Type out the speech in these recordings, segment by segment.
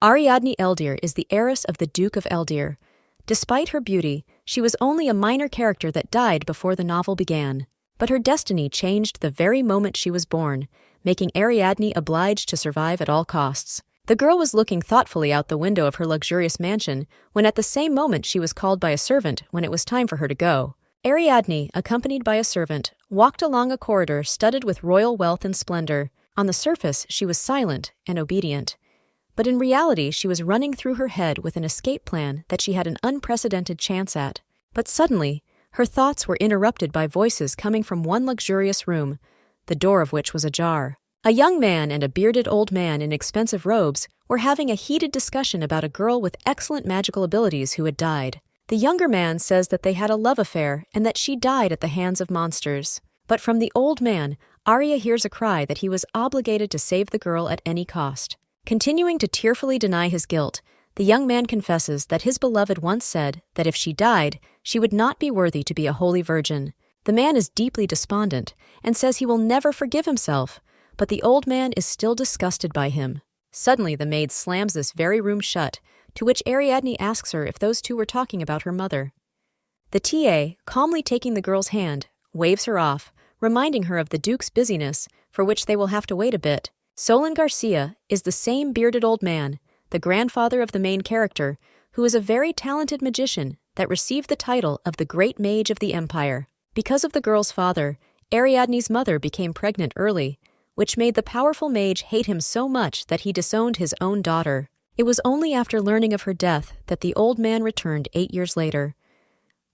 Ariadne Eldir is the heiress of the Duke of Eldir. Despite her beauty, she was only a minor character that died before the novel began. But her destiny changed the very moment she was born, making Ariadne obliged to survive at all costs. The girl was looking thoughtfully out the window of her luxurious mansion when at the same moment she was called by a servant when it was time for her to go. Ariadne, accompanied by a servant, walked along a corridor studded with royal wealth and splendor. On the surface, she was silent and obedient. But in reality, she was running through her head with an escape plan that she had an unprecedented chance at. But suddenly, her thoughts were interrupted by voices coming from one luxurious room, the door of which was ajar. A young man and a bearded old man in expensive robes were having a heated discussion about a girl with excellent magical abilities who had died. The younger man says that they had a love affair and that she died at the hands of monsters. But from the old man, Arya hears a cry that he was obligated to save the girl at any cost. Continuing to tearfully deny his guilt, the young man confesses that his beloved once said that if she died, she would not be worthy to be a holy virgin. The man is deeply despondent and says he will never forgive himself, but the old man is still disgusted by him. Suddenly the maid slams this very room shut, to which Ariadne asks her if those two were talking about her mother. The TA, calmly taking the girl's hand, waves her off, reminding her of the Duke's busyness, for which they will have to wait a bit. Solon Garcia is the same bearded old man, the grandfather of the main character, who is a very talented magician that received the title of the Great Mage of the Empire. Because of the girl's father, Ariadne's mother became pregnant early, which made the powerful mage hate him so much that he disowned his own daughter. It was only after learning of her death that the old man returned 8 years later.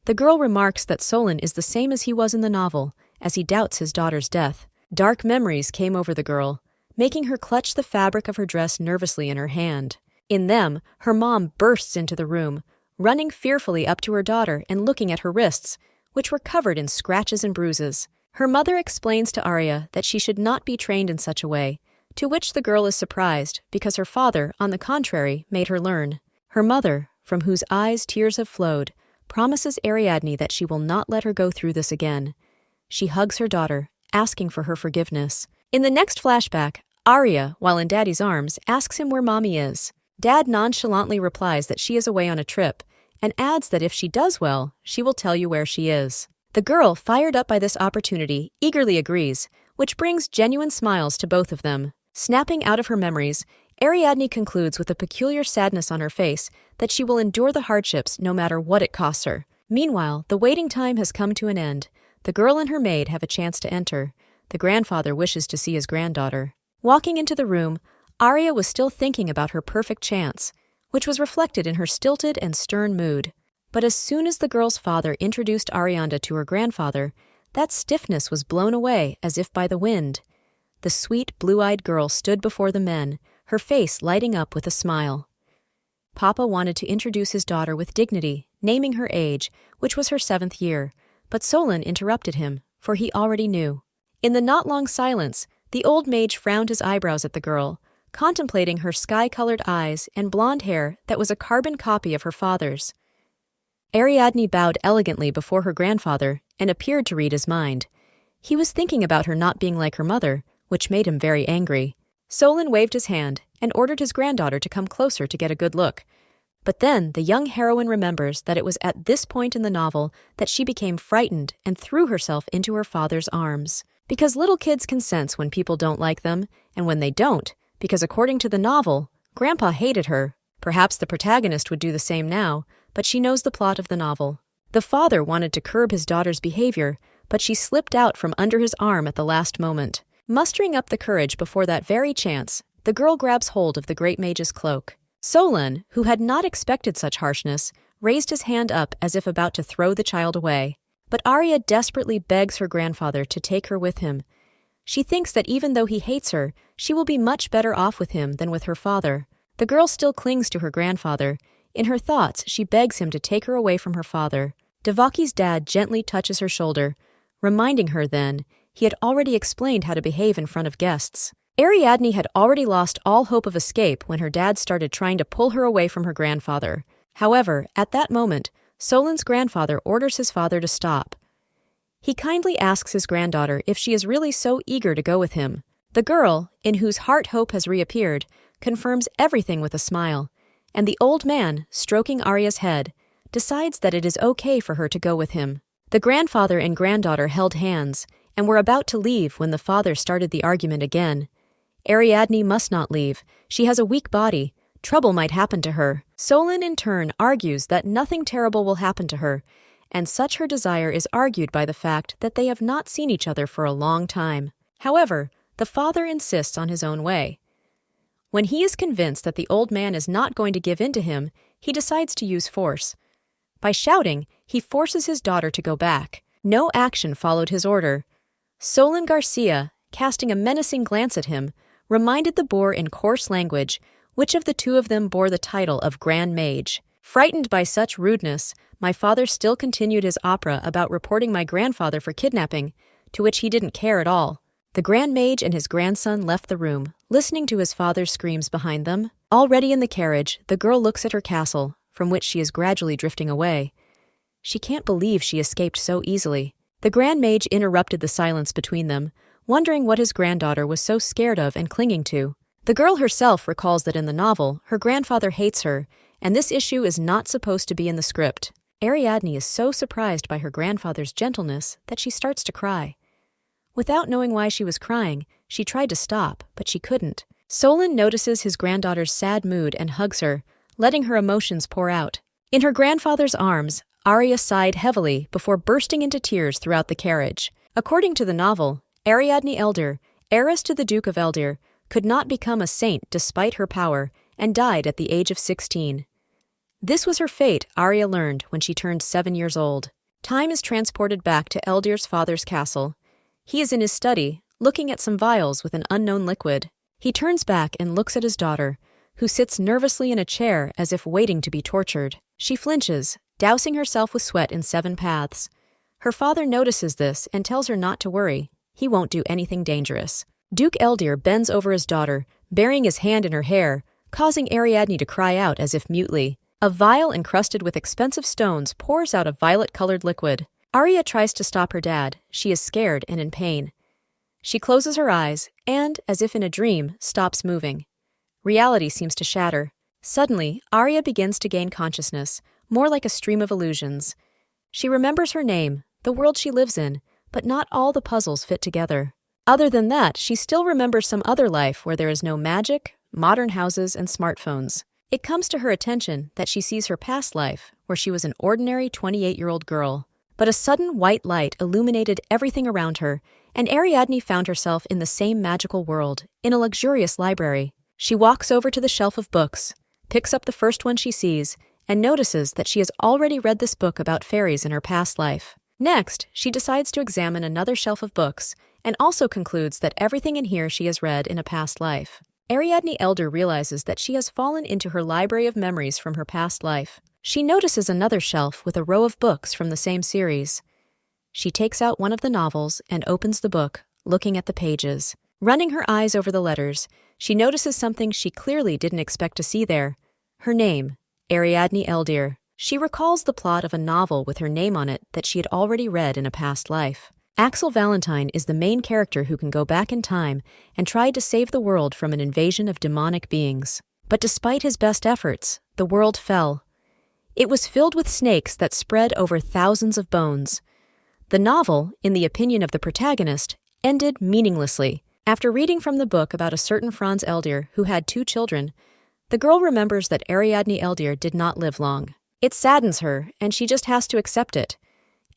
The girl remarks that Solon is the same as he was in the novel, as he doubts his daughter's death. Dark memories came over the girl, making her clutch the fabric of her dress nervously in her hand. In them, her mom bursts into the room, running fearfully up to her daughter and looking at her wrists, which were covered in scratches and bruises. Her mother explains to Arya that she should not be trained in such a way, to which the girl is surprised because her father, on the contrary, made her learn. Her mother, from whose eyes tears have flowed, promises Ariadne that she will not let her go through this again. She hugs her daughter, asking for her forgiveness. In the next flashback, Arya, while in Daddy's arms, asks him where Mommy is. Dad nonchalantly replies that she is away on a trip, and adds that if she does well, she will tell you where she is. The girl, fired up by this opportunity, eagerly agrees, which brings genuine smiles to both of them. Snapping out of her memories, Ariadne concludes with a peculiar sadness on her face that she will endure the hardships no matter what it costs her. Meanwhile, the waiting time has come to an end. The girl and her maid have a chance to enter. The grandfather wishes to see his granddaughter. Walking into the room, Arya was still thinking about her perfect chance, which was reflected in her stilted and stern mood. But as soon as the girl's father introduced Arianda to her grandfather, that stiffness was blown away as if by the wind. The sweet, blue-eyed girl stood before the men, her face lighting up with a smile. Papa wanted to introduce his daughter with dignity, naming her age, which was her 7th year, but Solon interrupted him, for he already knew. In the not-long silence, the old mage frowned his eyebrows at the girl, contemplating her sky-colored eyes and blonde hair that was a carbon copy of her father's. Ariadne bowed elegantly before her grandfather and appeared to read his mind. He was thinking about her not being like her mother, which made him very angry. Solon waved his hand and ordered his granddaughter to come closer to get a good look. But then the young heroine remembers that it was at this point in the novel that she became frightened and threw herself into her father's arms. Because little kids can sense when people don't like them, and when they don't, because according to the novel, Grandpa hated her. Perhaps the protagonist would do the same now, but she knows the plot of the novel. The father wanted to curb his daughter's behavior, but she slipped out from under his arm at the last moment. Mustering up the courage before that very chance, the girl grabs hold of the great mage's cloak. Solon, who had not expected such harshness, raised his hand up as if about to throw the child away. But Arya desperately begs her grandfather to take her with him. She thinks that even though he hates her, she will be much better off with him than with her father. The girl still clings to her grandfather. In her thoughts, she begs him to take her away from her father. Devaki's dad gently touches her shoulder, reminding her then he had already explained how to behave in front of guests. Ariadne had already lost all hope of escape when her dad started trying to pull her away from her grandfather. However, at that moment, Solon's grandfather orders his father to stop. He kindly asks his granddaughter if she is really so eager to go with him. The girl, in whose heart hope has reappeared, confirms everything with a smile, and the old man, stroking Arya's head, decides that it is okay for her to go with him. The grandfather and granddaughter held hands and were about to leave when the father started the argument again. Ariadne must not leave. She has a weak body. Trouble might happen to her. Solon, in turn, argues that nothing terrible will happen to her, and such her desire is argued by the fact that they have not seen each other for a long time. However, the father insists on his own way. When he is convinced that the old man is not going to give in to him, he decides to use force. By shouting, he forces his daughter to go back. No action followed his order. Solon Garcia, casting a menacing glance at him, reminded the boar in coarse language which of the two of them bore the title of Grand Mage. Frightened by such rudeness, my father still continued his opera about reporting my grandfather for kidnapping, to which he didn't care at all. The Grand Mage and his grandson left the room, listening to his father's screams behind them. Already in the carriage, the girl looks at her castle, from which she is gradually drifting away. She can't believe she escaped so easily. The Grand Mage interrupted the silence between them, wondering what his granddaughter was so scared of and clinging to. The girl herself recalls that in the novel, her grandfather hates her, and this issue is not supposed to be in the script. Ariadne is so surprised by her grandfather's gentleness that she starts to cry. Without knowing why she was crying, she tried to stop, but she couldn't. Solon notices his granddaughter's sad mood and hugs her, letting her emotions pour out. In her grandfather's arms, Arya sighed heavily before bursting into tears throughout the carriage. According to the novel, Ariadne Eldir, heiress to the Duke of Eldir, could not become a saint despite her power and died at the age of 16. This was her fate, Arya learned when she turned 7 years old. Time is transported back to Eldir's father's castle. He is in his study, looking at some vials with an unknown liquid. He turns back and looks at his daughter, who sits nervously in a chair as if waiting to be tortured. She flinches, dousing herself with sweat in 7 paths. Her father notices this and tells her not to worry. He won't do anything dangerous. Duke Eldir bends over his daughter, burying his hand in her hair, causing Ariadne to cry out as if mutely. A vial encrusted with expensive stones pours out a violet-colored liquid. Arya tries to stop her dad. She is scared and in pain. She closes her eyes and, as if in a dream, stops moving. Reality seems to shatter. Suddenly, Arya begins to gain consciousness, more like a stream of illusions. She remembers her name, the world she lives in, but not all the puzzles fit together. Other than that, she still remembers some other life where there is no magic, modern houses, and smartphones. It comes to her attention that she sees her past life, where she was an ordinary 28-year-old girl. But a sudden white light illuminated everything around her, and Ariadne found herself in the same magical world, in a luxurious library. She walks over to the shelf of books, picks up the first one she sees, and notices that she has already read this book about fairies in her past life. Next, she decides to examine another shelf of books, and also concludes that everything in here she has read in a past life. Ariadne Eldir realizes that she has fallen into her library of memories from her past life. She notices another shelf with a row of books from the same series. She takes out one of the novels and opens the book, looking at the pages. Running her eyes over the letters, she notices something she clearly didn't expect to see there. Her name, Ariadne Eldir. She recalls the plot of a novel with her name on it that she had already read in a past life. Axel Valentine is the main character who can go back in time and try to save the world from an invasion of demonic beings. But despite his best efforts, the world fell. It was filled with snakes that spread over thousands of bones. The novel, in the opinion of the protagonist, ended meaninglessly. After reading from the book about a certain Franz Eldir who had 2 children, the girl remembers that Ariadne Eldir did not live long. It saddens her, and she just has to accept it.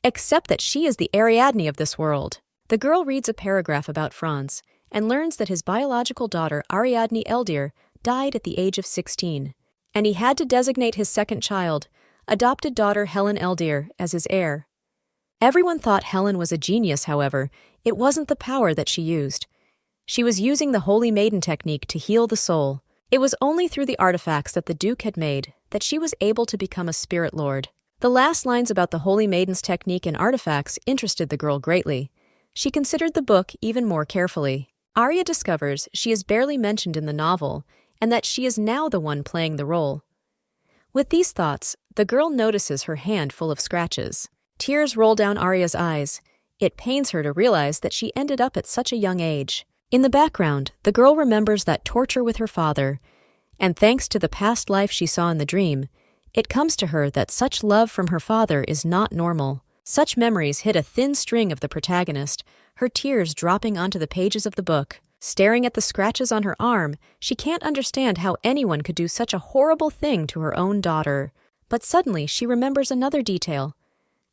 Accept that she is the Ariadne of this world. The girl reads a paragraph about Franz and learns that his biological daughter Ariadne Eldir died at the age of 16, and he had to designate his second child, adopted daughter Helen Eldir, as his heir. Everyone thought Helen was a genius, however. It wasn't the power that she used. She was using the Holy Maiden technique to heal the soul. It was only through the artifacts that the Duke had made that she was able to become a spirit lord. The last lines about the Holy Maiden's technique and artifacts interested the girl greatly. She considered the book even more carefully. Arya discovers she is barely mentioned in the novel, and that she is now the one playing the role. With these thoughts, the girl notices her hand full of scratches. Tears roll down Arya's eyes. It pains her to realize that she ended up at such a young age. In the background, the girl remembers that torture with her father, And thanks to the past life she saw in the dream, it comes to her that such love from her father is not normal. Such memories hit a thin string of the protagonist, her tears dropping onto the pages of the book. Staring at the scratches on her arm, she can't understand how anyone could do such a horrible thing to her own daughter. But suddenly she remembers another detail.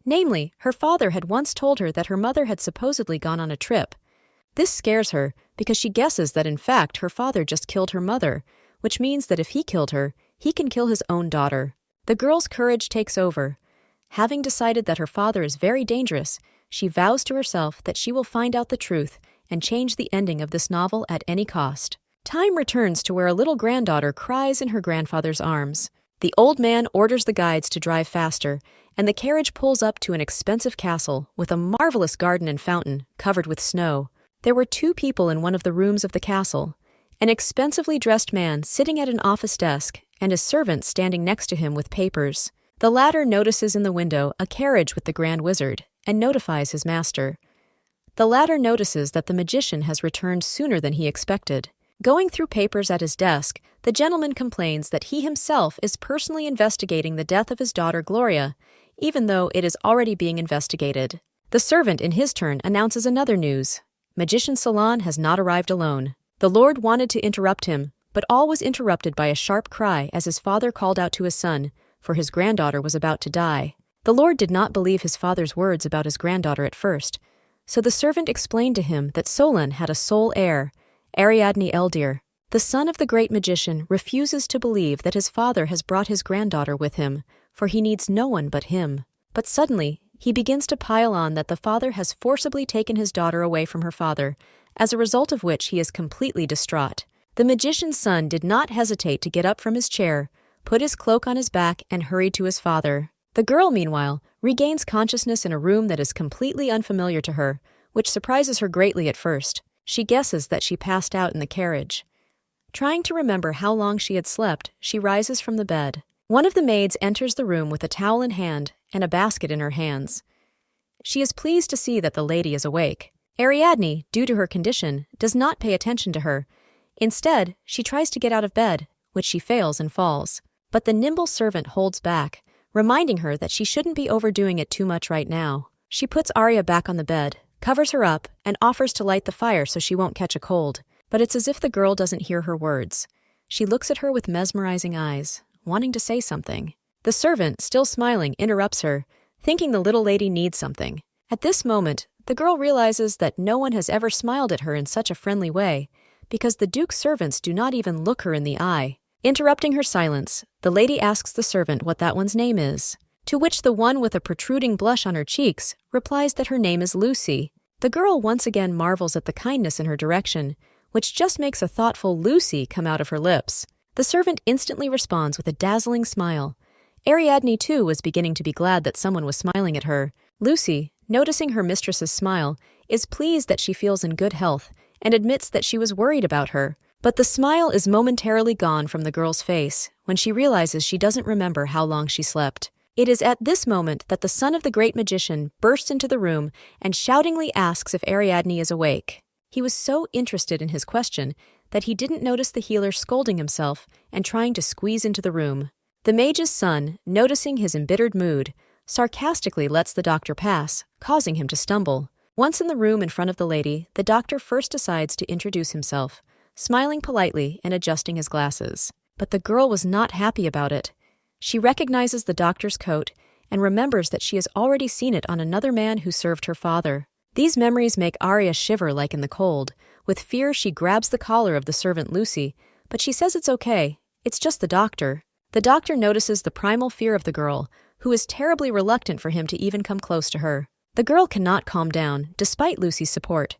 Namely, her father had once told her that her mother had supposedly gone on a trip. This scares her because she guesses that in fact her father just killed her mother, which means that if he killed her, he can kill his own daughter. The girl's courage takes over. Having decided that her father is very dangerous, she vows to herself that she will find out the truth and change the ending of this novel at any cost. Time returns to where a little granddaughter cries in her grandfather's arms. The old man orders the guides to drive faster, and the carriage pulls up to an expensive castle with a marvelous garden and fountain covered with snow. There were 2 people in one of the rooms of the castle, an expensively dressed man sitting at an office desk and a servant standing next to him with papers. The latter notices in the window a carriage with the Grand Wizard and notifies his master. The latter notices that the magician has returned sooner than he expected. Going through papers at his desk, the gentleman complains that he himself is personally investigating the death of his daughter Gloria, even though it is already being investigated. The servant, in his turn, announces another news. Magician Salon has not arrived alone. The Lord wanted to interrupt him, but all was interrupted by a sharp cry as his father called out to his son, for his granddaughter was about to die. The Lord did not believe his father's words about his granddaughter at first, so the servant explained to him that Solon had a sole heir, Ariadne Eldir. The son of the great magician refuses to believe that his father has brought his granddaughter with him, for he needs no one but him. But suddenly, he begins to pile on that the father has forcibly taken his daughter away from her father, as a result of which he is completely distraught. The magician's son did not hesitate to get up from his chair, put his cloak on his back, and hurried to his father. The girl, meanwhile, regains consciousness in a room that is completely unfamiliar to her, which surprises her greatly at first. She guesses that she passed out in the carriage. Trying to remember how long she had slept, she rises from the bed. One of the maids enters the room with a towel in hand and a basket in her hands. She is pleased to see that the lady is awake. Ariadne, due to her condition, does not pay attention to her. Instead, she tries to get out of bed, which she fails and falls. But the nimble servant holds back, reminding her that she shouldn't be overdoing it too much right now. She puts Arya back on the bed, covers her up, and offers to light the fire so she won't catch a cold. But it's as if the girl doesn't hear her words. She looks at her with mesmerizing eyes, wanting to say something. The servant, still smiling, interrupts her, thinking the little lady needs something. At this moment, the girl realizes that no one has ever smiled at her in such a friendly way, because the Duke's servants do not even look her in the eye. Interrupting her silence, the lady asks the servant what that one's name is, to which the one with a protruding blush on her cheeks replies that her name is Lucy. The girl once again marvels at the kindness in her direction, which just makes a thoughtful Lucy come out of her lips. The servant instantly responds with a dazzling smile. Ariadne, too, was beginning to be glad that someone was smiling at her. Lucy, noticing her mistress's smile, is pleased that she feels in good health and admits that she was worried about her. But the smile is momentarily gone from the girl's face when she realizes she doesn't remember how long she slept. It is at this moment that the son of the great magician bursts into the room and shoutingly asks if Ariadne is awake. He was so interested in his question that he didn't notice the healer scolding himself and trying to squeeze into the room. The mage's son, noticing his embittered mood, sarcastically lets the doctor pass, causing him to stumble. Once in the room in front of the lady, the doctor first decides to introduce himself, smiling politely and adjusting his glasses. But the girl was not happy about it. She recognizes the doctor's coat and remembers that she has already seen it on another man who served her father. These memories make Arya shiver like in the cold. With fear, she grabs the collar of the servant Lucy, but she says it's okay. It's just the doctor. The doctor notices the primal fear of the girl, who is terribly reluctant for him to even come close to her. The girl cannot calm down, despite Lucy's support.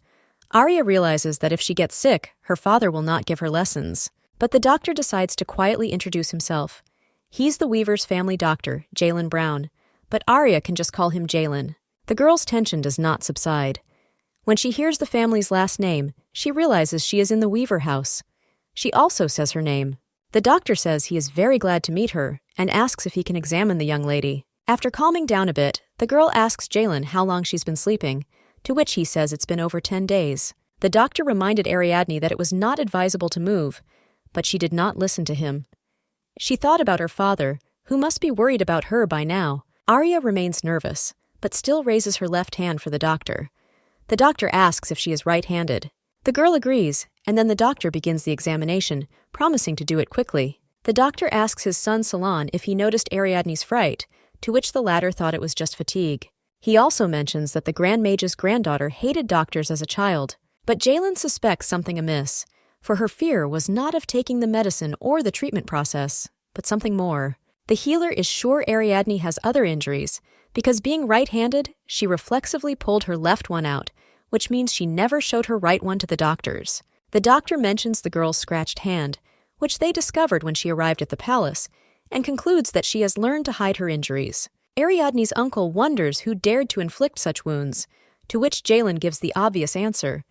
Arya realizes that if she gets sick, her father will not give her lessons. But the doctor decides to quietly introduce himself. He's the Weaver's family doctor, Jalen Brown, but Arya can just call him Jalen. The girl's tension does not subside. When she hears the family's last name, she realizes she is in the Weaver house. She also says her name. The doctor says he is very glad to meet her and asks if he can examine the young lady. After calming down a bit, the girl asks Jalen how long she's been sleeping, to which he says it's been over 10 days. The doctor reminded Ariadne that it was not advisable to move, but she did not listen to him. She thought about her father, who must be worried about her by now. Arya remains nervous, but still raises her left hand for the doctor. The doctor asks if she is right-handed. The girl agrees, and then the doctor begins the examination, promising to do it quickly. The doctor asks his son Salon if he noticed Ariadne's fright, to which the latter thought it was just fatigue. He also mentions that the Grand Mage's granddaughter hated doctors as a child, but Jalen suspects something amiss, for her fear was not of taking the medicine or the treatment process, but something more. The healer is sure Ariadne has other injuries, because being right-handed, she reflexively pulled her left one out, which means she never showed her right one to the doctors. The doctor mentions the girl's scratched hand, which they discovered when she arrived at the palace, and concludes that she has learned to hide her injuries. Ariadne's uncle wonders who dared to inflict such wounds, to which Jalen gives the obvious answer.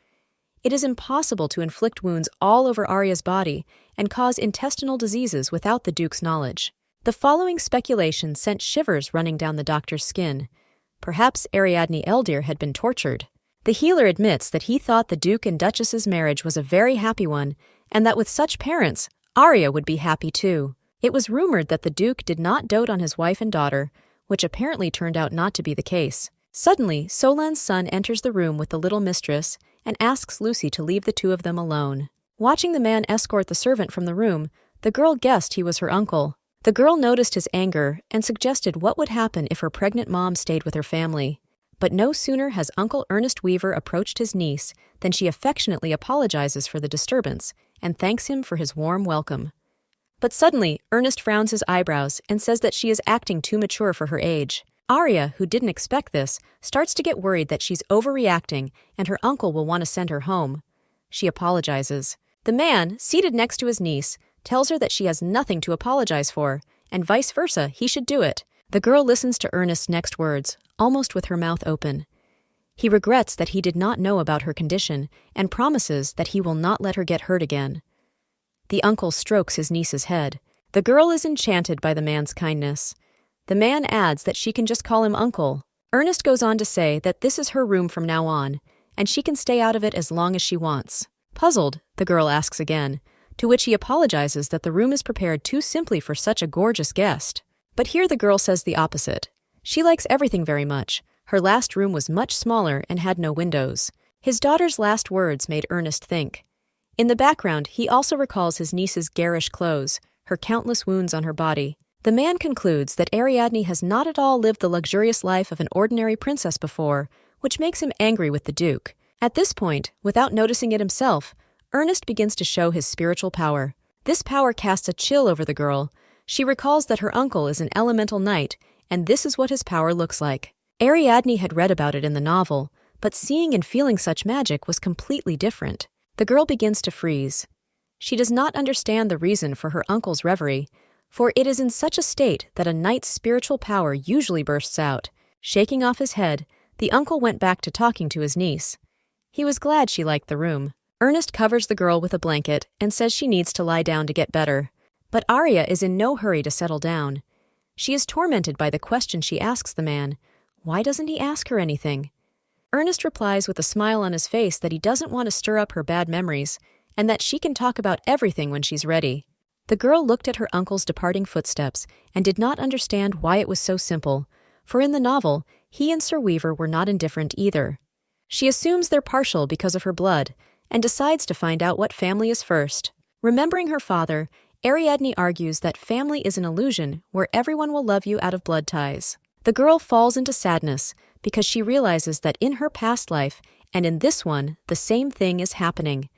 It is impossible to inflict wounds all over Arya's body and cause intestinal diseases without the Duke's knowledge. The following speculation sent shivers running down the doctor's skin. Perhaps Ariadne Eldir had been tortured. The healer admits that he thought the Duke and Duchess's marriage was a very happy one, and that with such parents, Arya would be happy too. It was rumored that the Duke did not dote on his wife and daughter, which apparently turned out not to be the case. Suddenly, Solan's son enters the room with the little mistress and asks Lucy to leave the two of them alone. Watching the man escort the servant from the room, the girl guessed he was her uncle. The girl noticed his anger and suggested what would happen if her pregnant mom stayed with her family. But no sooner has Uncle Ernest Weaver approached his niece than she affectionately apologizes for the disturbance and thanks him for his warm welcome. But suddenly, Ernest frowns his eyebrows and says that she is acting too mature for her age. Arya, who didn't expect this, starts to get worried that she's overreacting and her uncle will want to send her home. She apologizes. The man, seated next to his niece, tells her that she has nothing to apologize for, and vice versa, he should do it. The girl listens to Ernest's next words, almost with her mouth open. He regrets that he did not know about her condition and promises that he will not let her get hurt again. The uncle strokes his niece's head. The girl is enchanted by the man's kindness. The man adds that she can just call him uncle. Ernest goes on to say that this is her room from now on, and she can stay out of it as long as she wants. Puzzled, the girl asks again, to which he apologizes that the room is prepared too simply for such a gorgeous guest. But here the girl says the opposite. She likes everything very much. Her last room was much smaller and had no windows. His daughter's last words made Ernest think. In the background, he also recalls his niece's garish clothes, her countless wounds on her body. The man concludes that Ariadne has not at all lived the luxurious life of an ordinary princess before, which makes him angry with the Duke. At this point, without noticing it himself, Ernest begins to show his spiritual power. This power casts a chill over the girl. She recalls that her uncle is an elemental knight, and this is what his power looks like. Ariadne had read about it in the novel, but seeing and feeling such magic was completely different. The girl begins to freeze. She does not understand the reason for her uncle's reverie, for it is in such a state that a knight's spiritual power usually bursts out. Shaking off his head, the uncle went back to talking to his niece. He was glad she liked the room. Ernest covers the girl with a blanket and says she needs to lie down to get better. But Arya is in no hurry to settle down. She is tormented by the question she asks the man. Why doesn't he ask her anything? Ernest replies with a smile on his face that he doesn't want to stir up her bad memories, and that she can talk about everything when she's ready. The girl looked at her uncle's departing footsteps and did not understand why it was so simple, for in the novel, he and Sir Weaver were not indifferent either. She assumes they're partial because of her blood, and decides to find out what family is first. Remembering her father, Ariadne argues that family is an illusion where everyone will love you out of blood ties. The girl falls into sadness because she realizes that in her past life and in this one, the same thing is happening.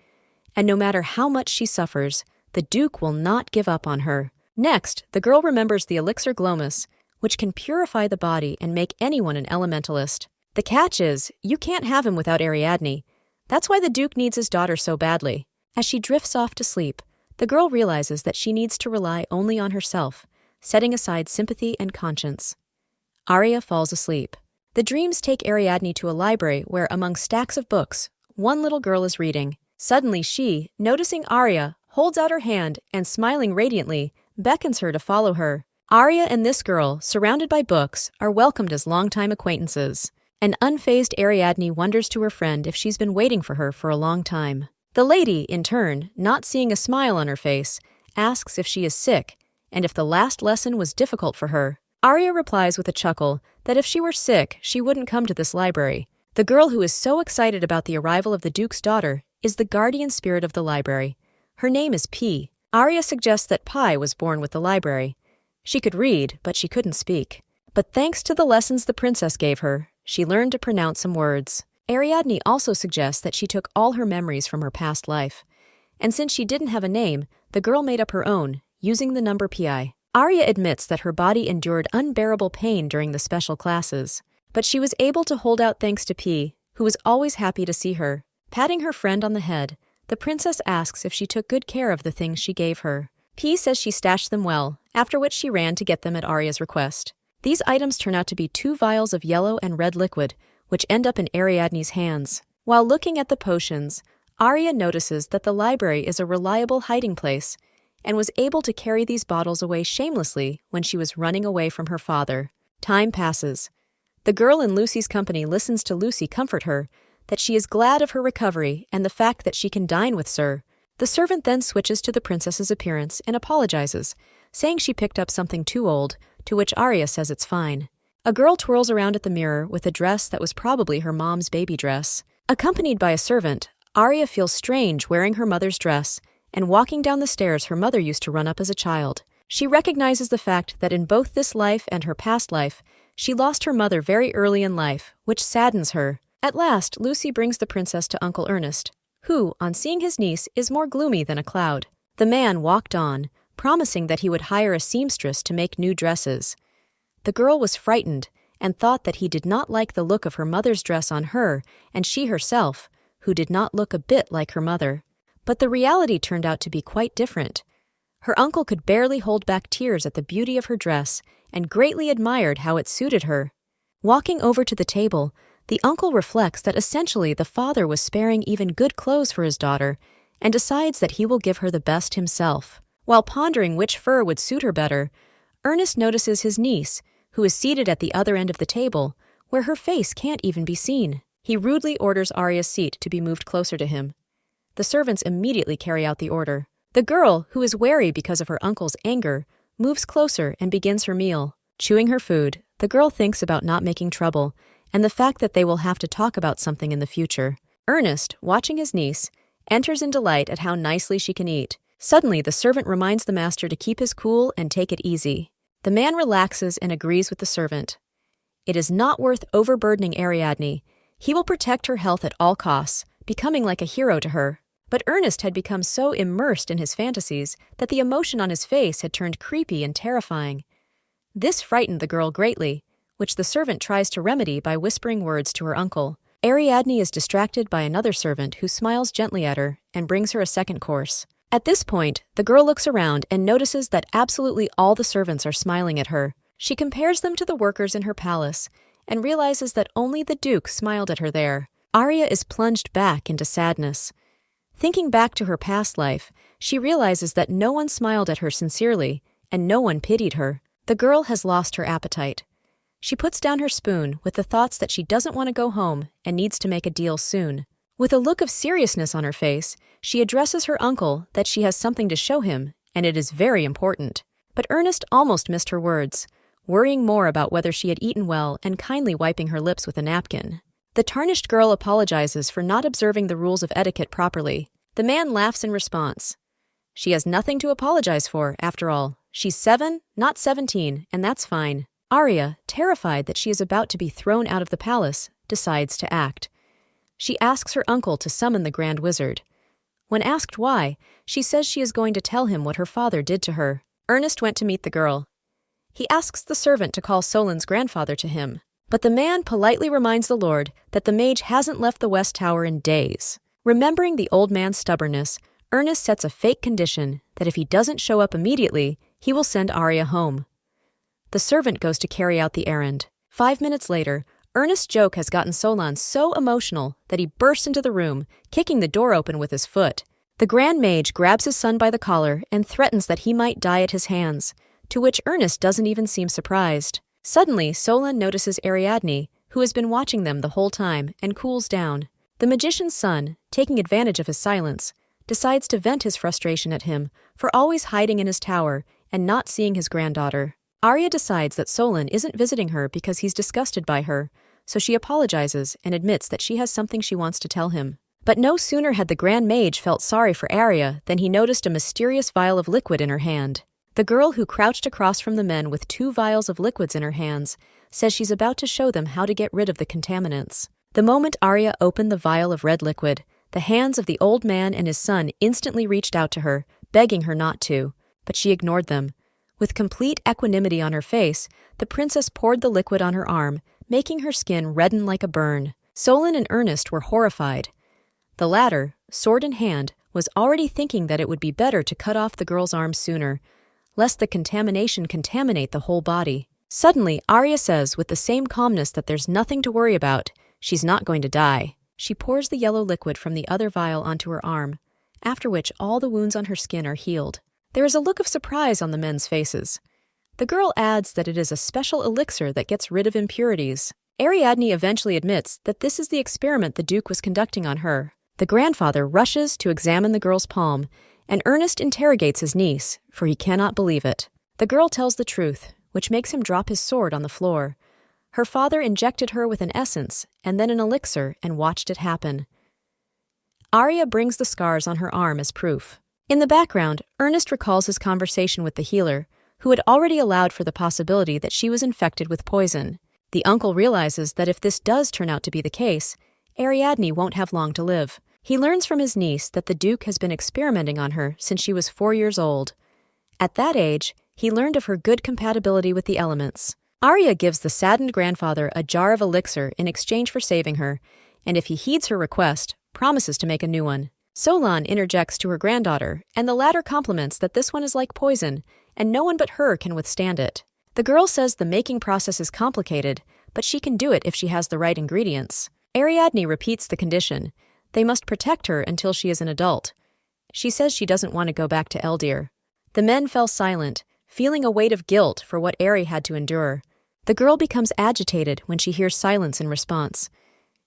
And no matter how much she suffers, the Duke will not give up on her. Next, the girl remembers the Elixir Glomus, which can purify the body and make anyone an elementalist. The catch is, you can't have him without Ariadne. That's why the Duke needs his daughter so badly. As she drifts off to sleep, the girl realizes that she needs to rely only on herself, setting aside sympathy and conscience. Arya falls asleep. The dreams take Ariadne to a library where, among stacks of books, one little girl is reading. Suddenly she, noticing Arya, holds out her hand and, smiling radiantly, beckons her to follow her. Arya and this girl, surrounded by books, are welcomed as longtime acquaintances. An unfazed Ariadne wonders to her friend if she's been waiting for her for a long time. The lady, in turn, not seeing a smile on her face, asks if she is sick and if the last lesson was difficult for her. Arya replies with a chuckle that if she were sick, she wouldn't come to this library. The girl who is so excited about the arrival of the Duke's daughter is the guardian spirit of the library. Her name is P. Arya suggests that Pi was born with the library. She could read, but she couldn't speak. But thanks to the lessons the princess gave her, she learned to pronounce some words. Ariadne also suggests that she took all her memories from her past life. And since she didn't have a name, the girl made up her own, using the number Pi. Arya admits that her body endured unbearable pain during the special classes, but she was able to hold out thanks to P, who was always happy to see her. Patting her friend on the head, the princess asks if she took good care of the things she gave her. P says she stashed them well, after which she ran to get them at Arya's request. These items turn out to be 2 vials of yellow and red liquid, which end up in Ariadne's hands. While looking at the potions, Arya notices that the library is a reliable hiding place, and was able to carry these bottles away shamelessly when she was running away from her father. Time passes. The girl in Lucy's company listens to Lucy comfort her that she is glad of her recovery and the fact that she can dine with Sir. The servant then switches to the princess's appearance and apologizes, saying she picked up something too old, to which Arya says it's fine. A girl twirls around at the mirror with a dress that was probably her mom's baby dress. Accompanied by a servant, Arya feels strange wearing her mother's dress and walking down the stairs her mother used to run up as a child. She recognizes the fact that in both this life and her past life, she lost her mother very early in life, which saddens her. At last, Lucy brings the princess to Uncle Ernest, who, on seeing his niece, is more gloomy than a cloud. The man walked on, promising that he would hire a seamstress to make new dresses. The girl was frightened and thought that he did not like the look of her mother's dress on her and she herself, who did not look a bit like her mother. But the reality turned out to be quite different. Her uncle could barely hold back tears at the beauty of her dress and greatly admired how it suited her. Walking over to the table, the uncle reflects that essentially the father was sparing even good clothes for his daughter and decides that he will give her the best himself. While pondering which fur would suit her better, Ernest notices his niece, who is seated at the other end of the table, where her face can't even be seen. He rudely orders Arya's seat to be moved closer to him. The servants immediately carry out the order. The girl, who is wary because of her uncle's anger, moves closer and begins her meal. Chewing her food, the girl thinks about not making trouble and the fact that they will have to talk about something in the future. Ernest, watching his niece, enters in delight at how nicely she can eat. Suddenly, the servant reminds the master to keep his cool and take it easy. The man relaxes and agrees with the servant. It is not worth overburdening Ariadne. He will protect her health at all costs, becoming like a hero to her. But Ernest had become so immersed in his fantasies that the emotion on his face had turned creepy and terrifying. This frightened the girl greatly, which the servant tries to remedy by whispering words to her uncle. Ariadne is distracted by another servant who smiles gently at her and brings her a second course. At this point, the girl looks around and notices that absolutely all the servants are smiling at her. She compares them to the workers in her palace and realizes that only the Duke smiled at her there. Arya is plunged back into sadness. Thinking back to her past life, she realizes that no one smiled at her sincerely and no one pitied her. The girl has lost her appetite. She puts down her spoon with the thoughts that she doesn't want to go home and needs to make a deal soon. With a look of seriousness on her face, she addresses her uncle that she has something to show him, and it is very important. But Ernest almost missed her words, worrying more about whether she had eaten well and kindly wiping her lips with a napkin. The tarnished girl apologizes for not observing the rules of etiquette properly. The man laughs in response. She has nothing to apologize for, after all. She's 7, not 17, and that's fine. Arya, terrified that she is about to be thrown out of the palace, decides to act. She asks her uncle to summon the Grand Wizard. When asked why, she says she is going to tell him what her father did to her. Ernest went to meet the girl. He asks the servant to call Solon's grandfather to him. But the man politely reminds the Lord that the mage hasn't left the West Tower in days. Remembering the old man's stubbornness, Ernest sets a fake condition that if he doesn't show up immediately, he will send Arya home. The servant goes to carry out the errand. 5 minutes later, Ernest's joke has gotten Solon so emotional that he bursts into the room, kicking the door open with his foot. The Grand Mage grabs his son by the collar and threatens that he might die at his hands, to which Ernest doesn't even seem surprised. Suddenly, Solon notices Ariadne, who has been watching them the whole time, and cools down. The magician's son, taking advantage of his silence, decides to vent his frustration at him for always hiding in his tower and not seeing his granddaughter. Arya decides that Solon isn't visiting her because he's disgusted by her, so she apologizes and admits that she has something she wants to tell him. But no sooner had the Grand Mage felt sorry for Arya than he noticed a mysterious vial of liquid in her hand. The girl who crouched across from the men with 2 vials of liquids in her hands says she's about to show them how to get rid of the contaminants. The moment Arya opened the vial of red liquid, the hands of the old man and his son instantly reached out to her, begging her not to, but she ignored them. With complete equanimity on her face, the princess poured the liquid on her arm, making her skin redden like a burn. Solon and Ernest were horrified. The latter, sword in hand, was already thinking that it would be better to cut off the girl's arm sooner, lest the contamination contaminate the whole body. Suddenly, Arya says with the same calmness that there's nothing to worry about, she's not going to die. She pours the yellow liquid from the other vial onto her arm, after which all the wounds on her skin are healed. There is a look of surprise on the men's faces. The girl adds that it is a special elixir that gets rid of impurities. Ariadne eventually admits that this is the experiment the Duke was conducting on her. The grandfather rushes to examine the girl's palm, and Ernest interrogates his niece, for he cannot believe it. The girl tells the truth, which makes him drop his sword on the floor. Her father injected her with an essence and then an elixir and watched it happen. Arya brings the scars on her arm as proof. In the background, Ernest recalls his conversation with the healer, who had already allowed for the possibility that she was infected with poison. The uncle realizes that if this does turn out to be the case, Ariadne won't have long to live. He learns from his niece that the Duke has been experimenting on her since she was 4 years old. At that age, he learned of her good compatibility with the elements. Arya gives the saddened grandfather a jar of elixir in exchange for saving her, and if he heeds her request, promises to make a new one. Solon interjects to her granddaughter, and the latter compliments that this one is like poison, and no one but her can withstand it. The girl says the making process is complicated, but she can do it if she has the right ingredients. Ariadne repeats the condition. They must protect her until she is an adult. She says she doesn't want to go back to Eldir. The men fell silent, feeling a weight of guilt for what Ari had to endure. The girl becomes agitated when she hears silence in response.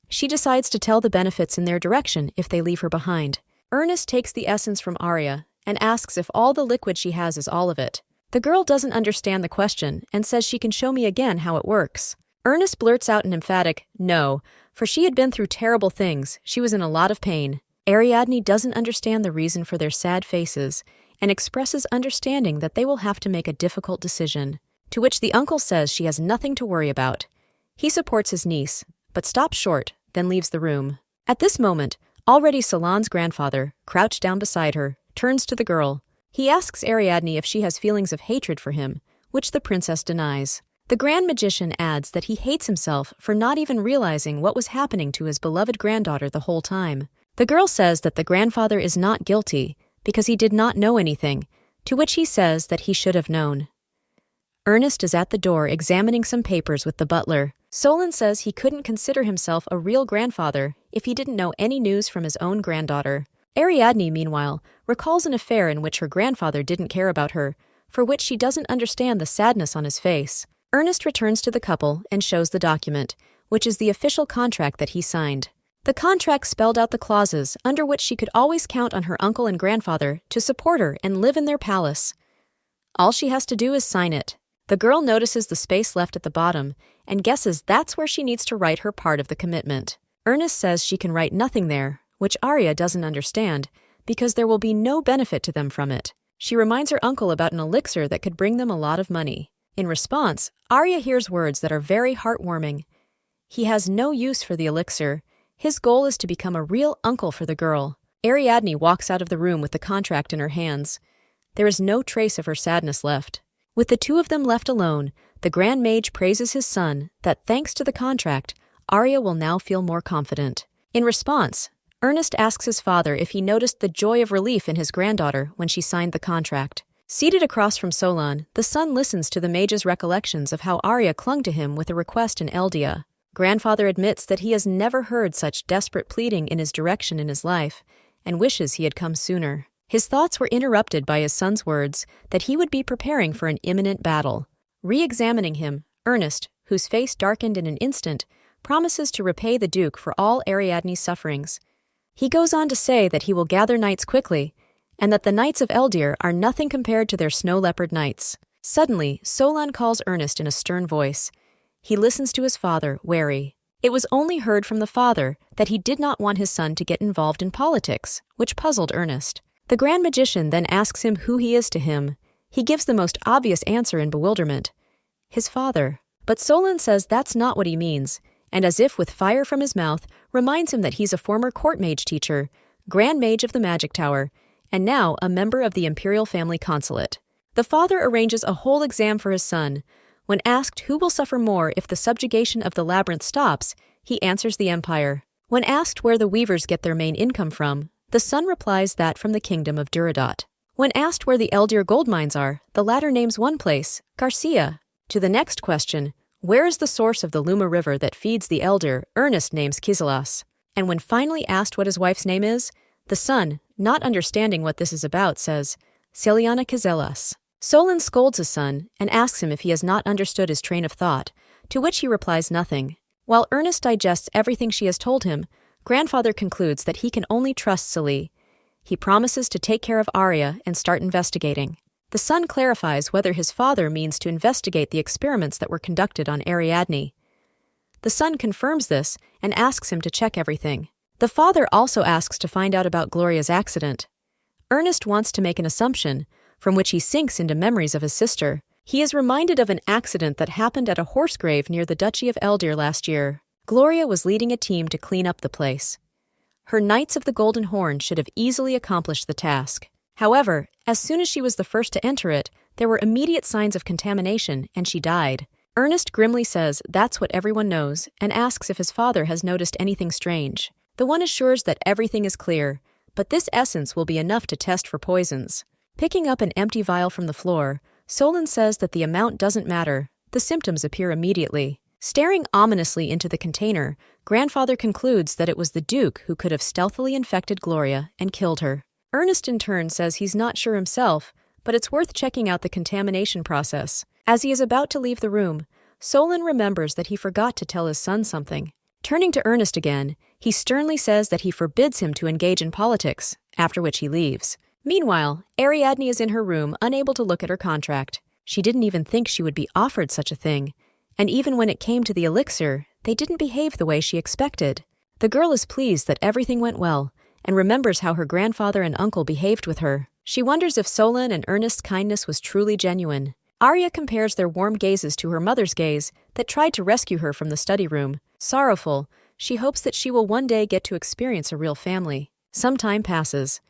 She decides to tell the benefits in their direction if they leave her behind. Ernest takes the essence from Arya and asks if all the liquid she has is all of it. The girl doesn't understand the question and says she can show me again how it works. Ernest blurts out an emphatic no, for she had been through terrible things. She was in a lot of pain. Ariadne doesn't understand the reason for their sad faces and expresses understanding that they will have to make a difficult decision, to which the uncle says she has nothing to worry about. He supports his niece, but stops short, then leaves the room. At this moment, already Solon's grandfather, crouched down beside her, turns to the girl. He asks Ariadne if she has feelings of hatred for him, which the princess denies. The Grand Magician adds that he hates himself for not even realizing what was happening to his beloved granddaughter the whole time. The girl says that the grandfather is not guilty because he did not know anything, to which he says that he should have known. Ernest is at the door examining some papers with the butler. Solon says he couldn't consider himself a real grandfather if he didn't know any news from his own granddaughter. Ariadne, meanwhile, recalls an affair in which her grandfather didn't care about her, for which she doesn't understand the sadness on his face. Ernest returns to the couple and shows the document, which is the official contract that he signed. The contract spelled out the clauses under which she could always count on her uncle and grandfather to support her and live in their palace. All she has to do is sign it. The girl notices the space left at the bottom and guesses that's where she needs to write her part of the commitment. Ernest says she can write nothing there, which Arya doesn't understand, because there will be no benefit to them from it. She reminds her uncle about an elixir that could bring them a lot of money. In response, Arya hears words that are very heartwarming. He has no use for the elixir. His goal is to become a real uncle for the girl. Ariadne walks out of the room with the contract in her hands. There is no trace of her sadness left. With the two of them left alone, the Grand Mage praises his son that thanks to the contract, Arya will now feel more confident. In response, Ernest asks his father if he noticed the joy of relief in his granddaughter when she signed the contract. Seated across from Solon, the son listens to the mage's recollections of how Arya clung to him with a request in Eldia. Grandfather admits that he has never heard such desperate pleading in his direction in his life, and wishes he had come sooner. His thoughts were interrupted by his son's words that he would be preparing for an imminent battle. Re-examining him, Ernest, whose face darkened in an instant, promises to repay the Duke for all Ariadne's sufferings. He goes on to say that he will gather knights quickly, and that the knights of Eldir are nothing compared to their snow leopard knights. Suddenly, Solon calls Ernest in a stern voice. He listens to his father, wary. It was only heard from the father that he did not want his son to get involved in politics, which puzzled Ernest. The Grand Magician then asks him who he is to him. He gives the most obvious answer in bewilderment. His father. But Solon says that's not what he means, and as if with fire from his mouth, reminds him that he's a former court mage teacher, Grand Mage of the Magic Tower, and now a member of the Imperial Family Consulate. The father arranges a whole exam for his son. When asked who will suffer more if the subjugation of the labyrinth stops, he answers the Empire. When asked where the weavers get their main income from, the son replies that from the kingdom of Duradot. When asked where the Eldir gold mines are, the latter names one place, Garcia. To the next question, where is the source of the Luma River that feeds the Eldir, Ernest names Kizelas. And when finally asked what his wife's name is, the son, not understanding what this is about, says, Celiana Kizelas. Solon scolds his son and asks him if he has not understood his train of thought, to which he replies nothing. While Ernest digests everything she has told him, grandfather concludes that he can only trust Celie. He promises to take care of Arya and start investigating. The son clarifies whether his father means to investigate the experiments that were conducted on Ariadne. The son confirms this and asks him to check everything. The father also asks to find out about Gloria's accident. Ernest wants to make an assumption, from which he sinks into memories of his sister. He is reminded of an accident that happened at a horse grave near the Duchy of Eldir last year. Gloria was leading a team to clean up the place. Her Knights of the Golden Horn should have easily accomplished the task. However, as soon as she was the first to enter it, there were immediate signs of contamination, and she died. Ernest grimly says that's what everyone knows, and asks if his father has noticed anything strange. The one assures that everything is clear, but this essence will be enough to test for poisons. Picking up an empty vial from the floor, Solon says that the amount doesn't matter. The symptoms appear immediately. Staring ominously into the container, grandfather concludes that it was the Duke who could have stealthily infected Gloria and killed her. Ernest in turn says he's not sure himself, but it's worth checking out the contamination process. As he is about to leave the room, Solon remembers that he forgot to tell his son something. Turning to Ernest again, he sternly says that he forbids him to engage in politics, after which he leaves. Meanwhile, Ariadne is in her room, unable to look at her contract. She didn't even think she would be offered such a thing. And even when it came to the elixir, they didn't behave the way she expected. The girl is pleased that everything went well, and remembers how her grandfather and uncle behaved with her. She wonders if Solon and Ernest's kindness was truly genuine. Arya compares their warm gazes to her mother's gaze that tried to rescue her from the study room. Sorrowful, she hopes that she will one day get to experience a real family. Some time passes.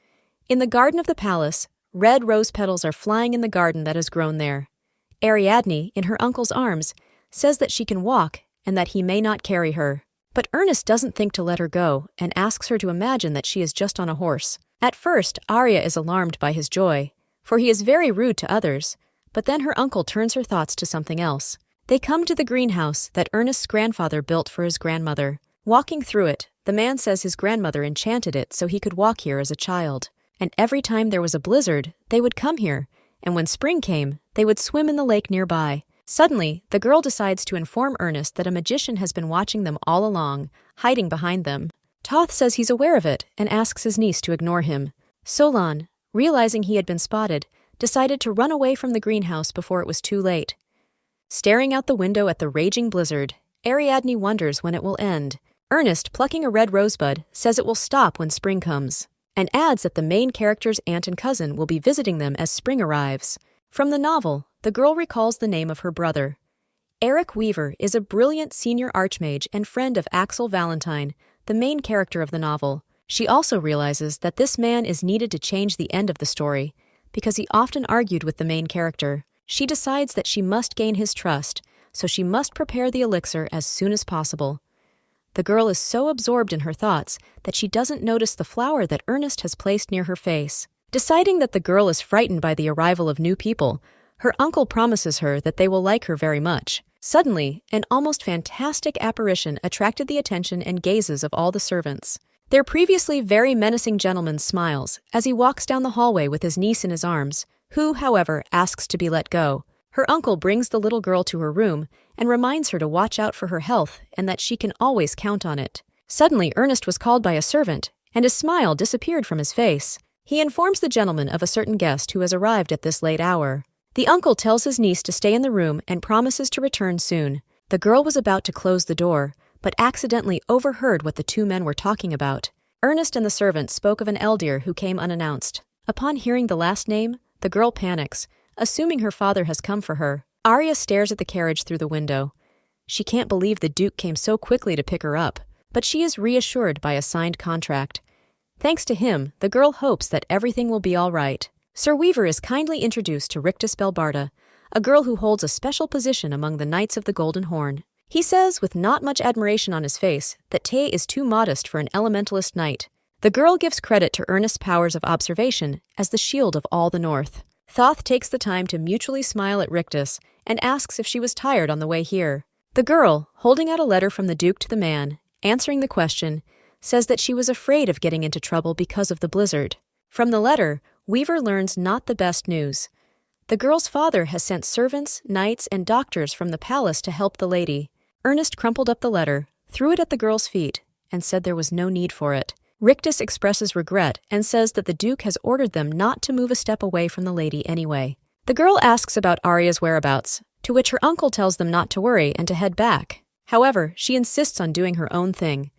In the garden of the palace, red rose petals are flying in the garden that has grown there. Ariadne, in her uncle's arms, says that she can walk and that he may not carry her. But Ernest doesn't think to let her go and asks her to imagine that she is just on a horse. At first, Arya is alarmed by his joy, for he is very rude to others, but then her uncle turns her thoughts to something else. They come to the greenhouse that Ernest's grandfather built for his grandmother. Walking through it, the man says his grandmother enchanted it so he could walk here as a child. And every time there was a blizzard, they would come here, and when spring came, they would swim in the lake nearby. Suddenly, the girl decides to inform Ernest that a magician has been watching them all along, hiding behind them. Toth says he's aware of it and asks his niece to ignore him. Solon, realizing he had been spotted, decided to run away from the greenhouse before it was too late. Staring out the window at the raging blizzard, Ariadne wonders when it will end. Ernest, plucking a red rosebud, says it will stop when spring comes, and adds that the main character's aunt and cousin will be visiting them as spring arrives. From the novel, the girl recalls the name of her brother. Eric Weaver is a brilliant senior archmage and friend of Axel Valentine, the main character of the novel. She also realizes that this man is needed to change the end of the story, because he often argued with the main character. She decides that she must gain his trust, so she must prepare the elixir as soon as possible. The girl is so absorbed in her thoughts that she doesn't notice the flower that Ernest has placed near her face. Deciding that the girl is frightened by the arrival of new people, her uncle promises her that they will like her very much. Suddenly, an almost fantastic apparition attracted the attention and gazes of all the servants. Their previously very menacing gentleman smiles as he walks down the hallway with his niece in his arms, who, however, asks to be let go. Her uncle brings the little girl to her room and reminds her to watch out for her health and that she can always count on it. Suddenly, Ernest was called by a servant, and his smile disappeared from his face. He informs the gentleman of a certain guest who has arrived at this late hour. The uncle tells his niece to stay in the room and promises to return soon. The girl was about to close the door, but accidentally overheard what the two men were talking about. Ernest and the servant spoke of an Eldir who came unannounced. Upon hearing the last name, the girl panics, assuming her father has come for her. Arya stares at the carriage through the window. She can't believe the Duke came so quickly to pick her up, but she is reassured by a signed contract. Thanks to him, the girl hopes that everything will be all right. Sir Weaver is kindly introduced to Rictus Belbarda, a girl who holds a special position among the Knights of the Golden Horn. He says, with not much admiration on his face, that Tay is too modest for an elementalist knight. The girl gives credit to Ernest's powers of observation as the shield of all the North. Thoth takes the time to mutually smile at Rictus and asks if she was tired on the way here. The girl, holding out a letter from the Duke to the man, answering the question, says that she was afraid of getting into trouble because of the blizzard. From the letter, Weaver learns not the best news. The girl's father has sent servants, knights, and doctors from the palace to help the lady. Ernest crumpled up the letter, threw it at the girl's feet, and said there was no need for it. Rictus expresses regret and says that the Duke has ordered them not to move a step away from the lady anyway. The girl asks about Arya's whereabouts, to which her uncle tells them not to worry and to head back. However, she insists on doing her own thing.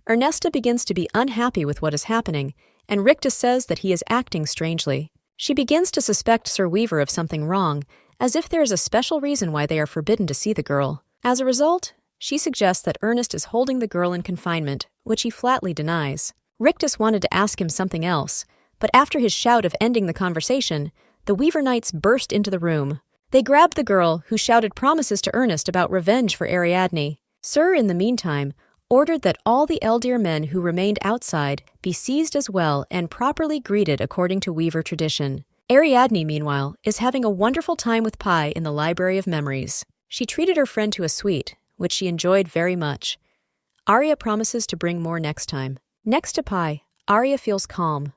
Ernesta begins to be unhappy with what is happening, and Rictus says that he is acting strangely. She begins to suspect Sir Weaver of something wrong, as if there is a special reason why they are forbidden to see the girl. As a result, she suggests that Ernest is holding the girl in confinement, which he flatly denies. Rictus wanted to ask him something else, but after his shout of ending the conversation, the Weaver Knights burst into the room. They grabbed the girl, who shouted promises to Ernest about revenge for Ariadne. Sir, in the meantime, ordered that all the Eldir men who remained outside be seized as well and properly greeted according to Weaver tradition. Ariadne, meanwhile, is having a wonderful time with Pi in the Library of Memories. She treated her friend to a sweet, which she enjoyed very much. Arya promises to bring more next time. Next to Pi, Arya feels calm.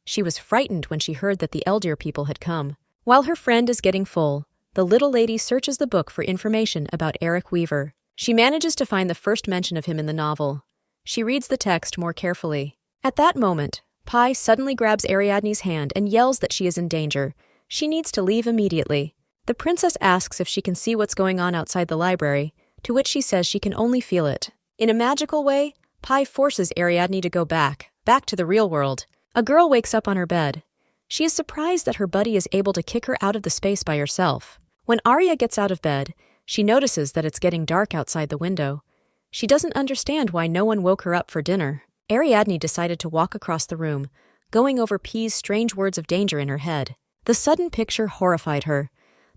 She was frightened when she heard that the Eldir people had come. While her friend is getting full, the little lady searches the book for information about Eric Weaver. She manages to find the first mention of him in the novel. She reads the text more carefully. At that moment, Pi suddenly grabs Ariadne's hand and yells that she is in danger. She needs to leave immediately. The princess asks if she can see what's going on outside the library, to which she says she can only feel it. In a magical way, Pi forces Ariadne to go back to the real world. A girl wakes up on her bed. She is surprised that her buddy is able to kick her out of the space by herself. When Arya gets out of bed, she notices that it's getting dark outside the window. She doesn't understand why no one woke her up for dinner. Ariadne decided to walk across the room, going over Pi's strange words of danger in her head. The sudden picture horrified her.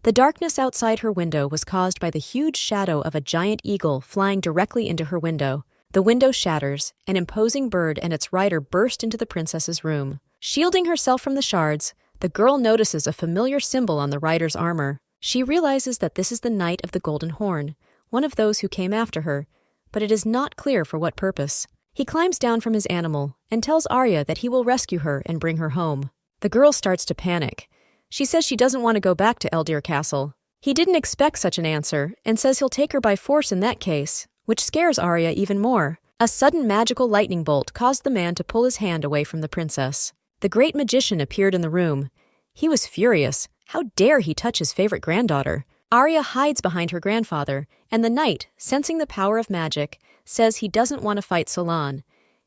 The darkness outside her window was caused by the huge shadow of a giant eagle flying directly into her window. The window shatters, an imposing bird and its rider burst into the princess's room. Shielding herself from the shards, the girl notices a familiar symbol on the rider's armor. She realizes that this is the Knight of the Golden Horn, one of those who came after her, but it is not clear for what purpose. He climbs down from his animal and tells Arya that he will rescue her and bring her home. The girl starts to panic. She says she doesn't want to go back to Eldir Castle. He didn't expect such an answer and says he'll take her by force in that case, which scares Arya even more. A sudden magical lightning bolt caused the man to pull his hand away from the princess. The great magician appeared in the room. He was furious. How dare he touch his favorite granddaughter? Arya hides behind her grandfather, and the knight, sensing the power of magic, says he doesn't want to fight Solan.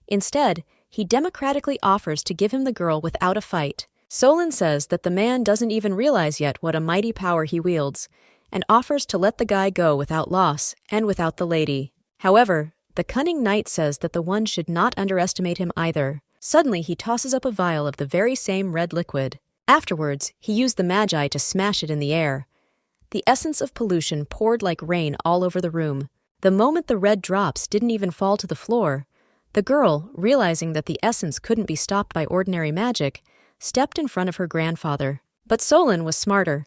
Instead, he democratically offers to give him the girl without a fight. Solan says that the man doesn't even realize yet what a mighty power he wields, and offers to let the guy go without loss and without the lady. However, the cunning knight says that the one should not underestimate him either. Suddenly, he tosses up a vial of the very same red liquid. Afterwards, he used the magi to smash it in the air. The essence of pollution poured like rain all over the room. The moment the red drops didn't even fall to the floor, the girl, realizing that the essence couldn't be stopped by ordinary magic, stepped in front of her grandfather. But Solan was smarter.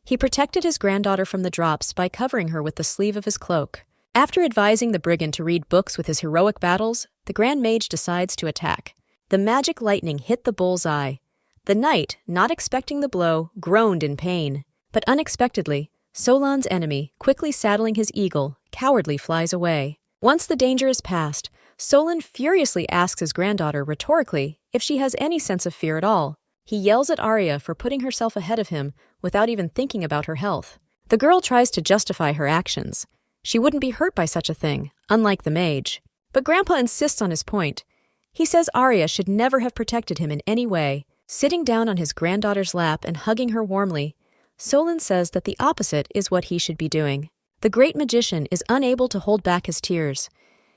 He protected his granddaughter from the drops by covering her with the sleeve of his cloak. After advising the brigand to read books with his heroic battles, the Grand Mage decides to attack. The magic lightning hit the bull's eye. The knight, not expecting the blow, groaned in pain. But unexpectedly, Solan's enemy, quickly saddling his eagle, cowardly flies away. Once the danger is past, Solon furiously asks his granddaughter rhetorically if she has any sense of fear at all. He yells at Arya for putting herself ahead of him without even thinking about her health. The girl tries to justify her actions. She wouldn't be hurt by such a thing, unlike the mage. But Grandpa insists on his point. He says Arya should never have protected him in any way. Sitting down on his granddaughter's lap and hugging her warmly, Solon says that the opposite is what he should be doing. The great magician is unable to hold back his tears.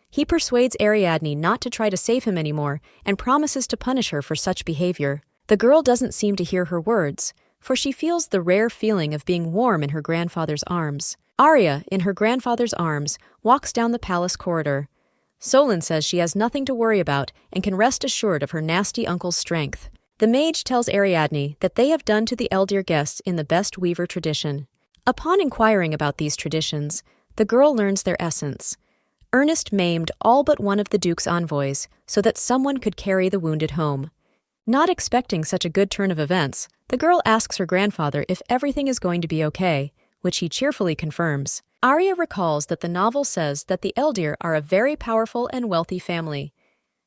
He persuades Ariadne not to try to save him anymore and promises to punish her for such behavior. The girl doesn't seem to hear her words, for she feels the rare feeling of being warm in her grandfather's arms. Arya, in her grandfather's arms, walks down the palace corridor. Solon says she has nothing to worry about and can rest assured of her nasty uncle's strength. The mage tells Ariadne that they have done to the Eldir guests in the best weaver tradition. Upon inquiring about these traditions, the girl learns their essence. Ernest maimed all but one of the Duke's envoys so that someone could carry the wounded home. Not expecting such a good turn of events, the girl asks her grandfather if everything is going to be okay, which he cheerfully confirms. Arya recalls that the novel says that the Eldir are a very powerful and wealthy family.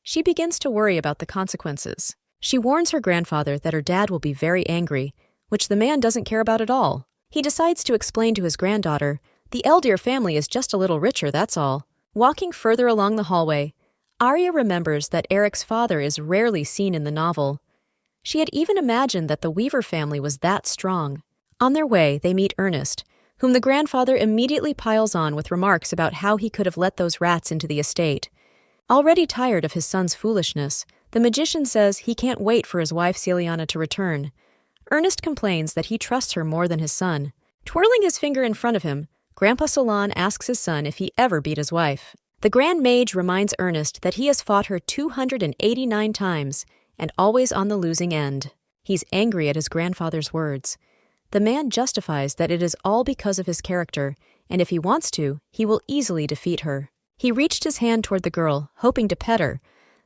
She begins to worry about the consequences. She warns her grandfather that her dad will be very angry, which the man doesn't care about at all. He decides to explain to his granddaughter, the Eldir family is just a little richer, that's all. Walking further along the hallway, Arya remembers that Eric's father is rarely seen in the novel. She had even imagined that the Weaver family was that strong. On their way, they meet Ernest, whom the grandfather immediately piles on with remarks about how he could have let those rats into the estate. Already tired of his son's foolishness, the magician says he can't wait for his wife Celiana to return. Ernest complains that he trusts her more than his son. Twirling his finger in front of him, Grandpa Solon asks his son if he ever beat his wife. The Grand Mage reminds Ernest that he has fought her 289 times and always on the losing end. He's angry at his grandfather's words. The man justifies that it is all because of his character, and if he wants to, he will easily defeat her. He reached his hand toward the girl, hoping to pet her,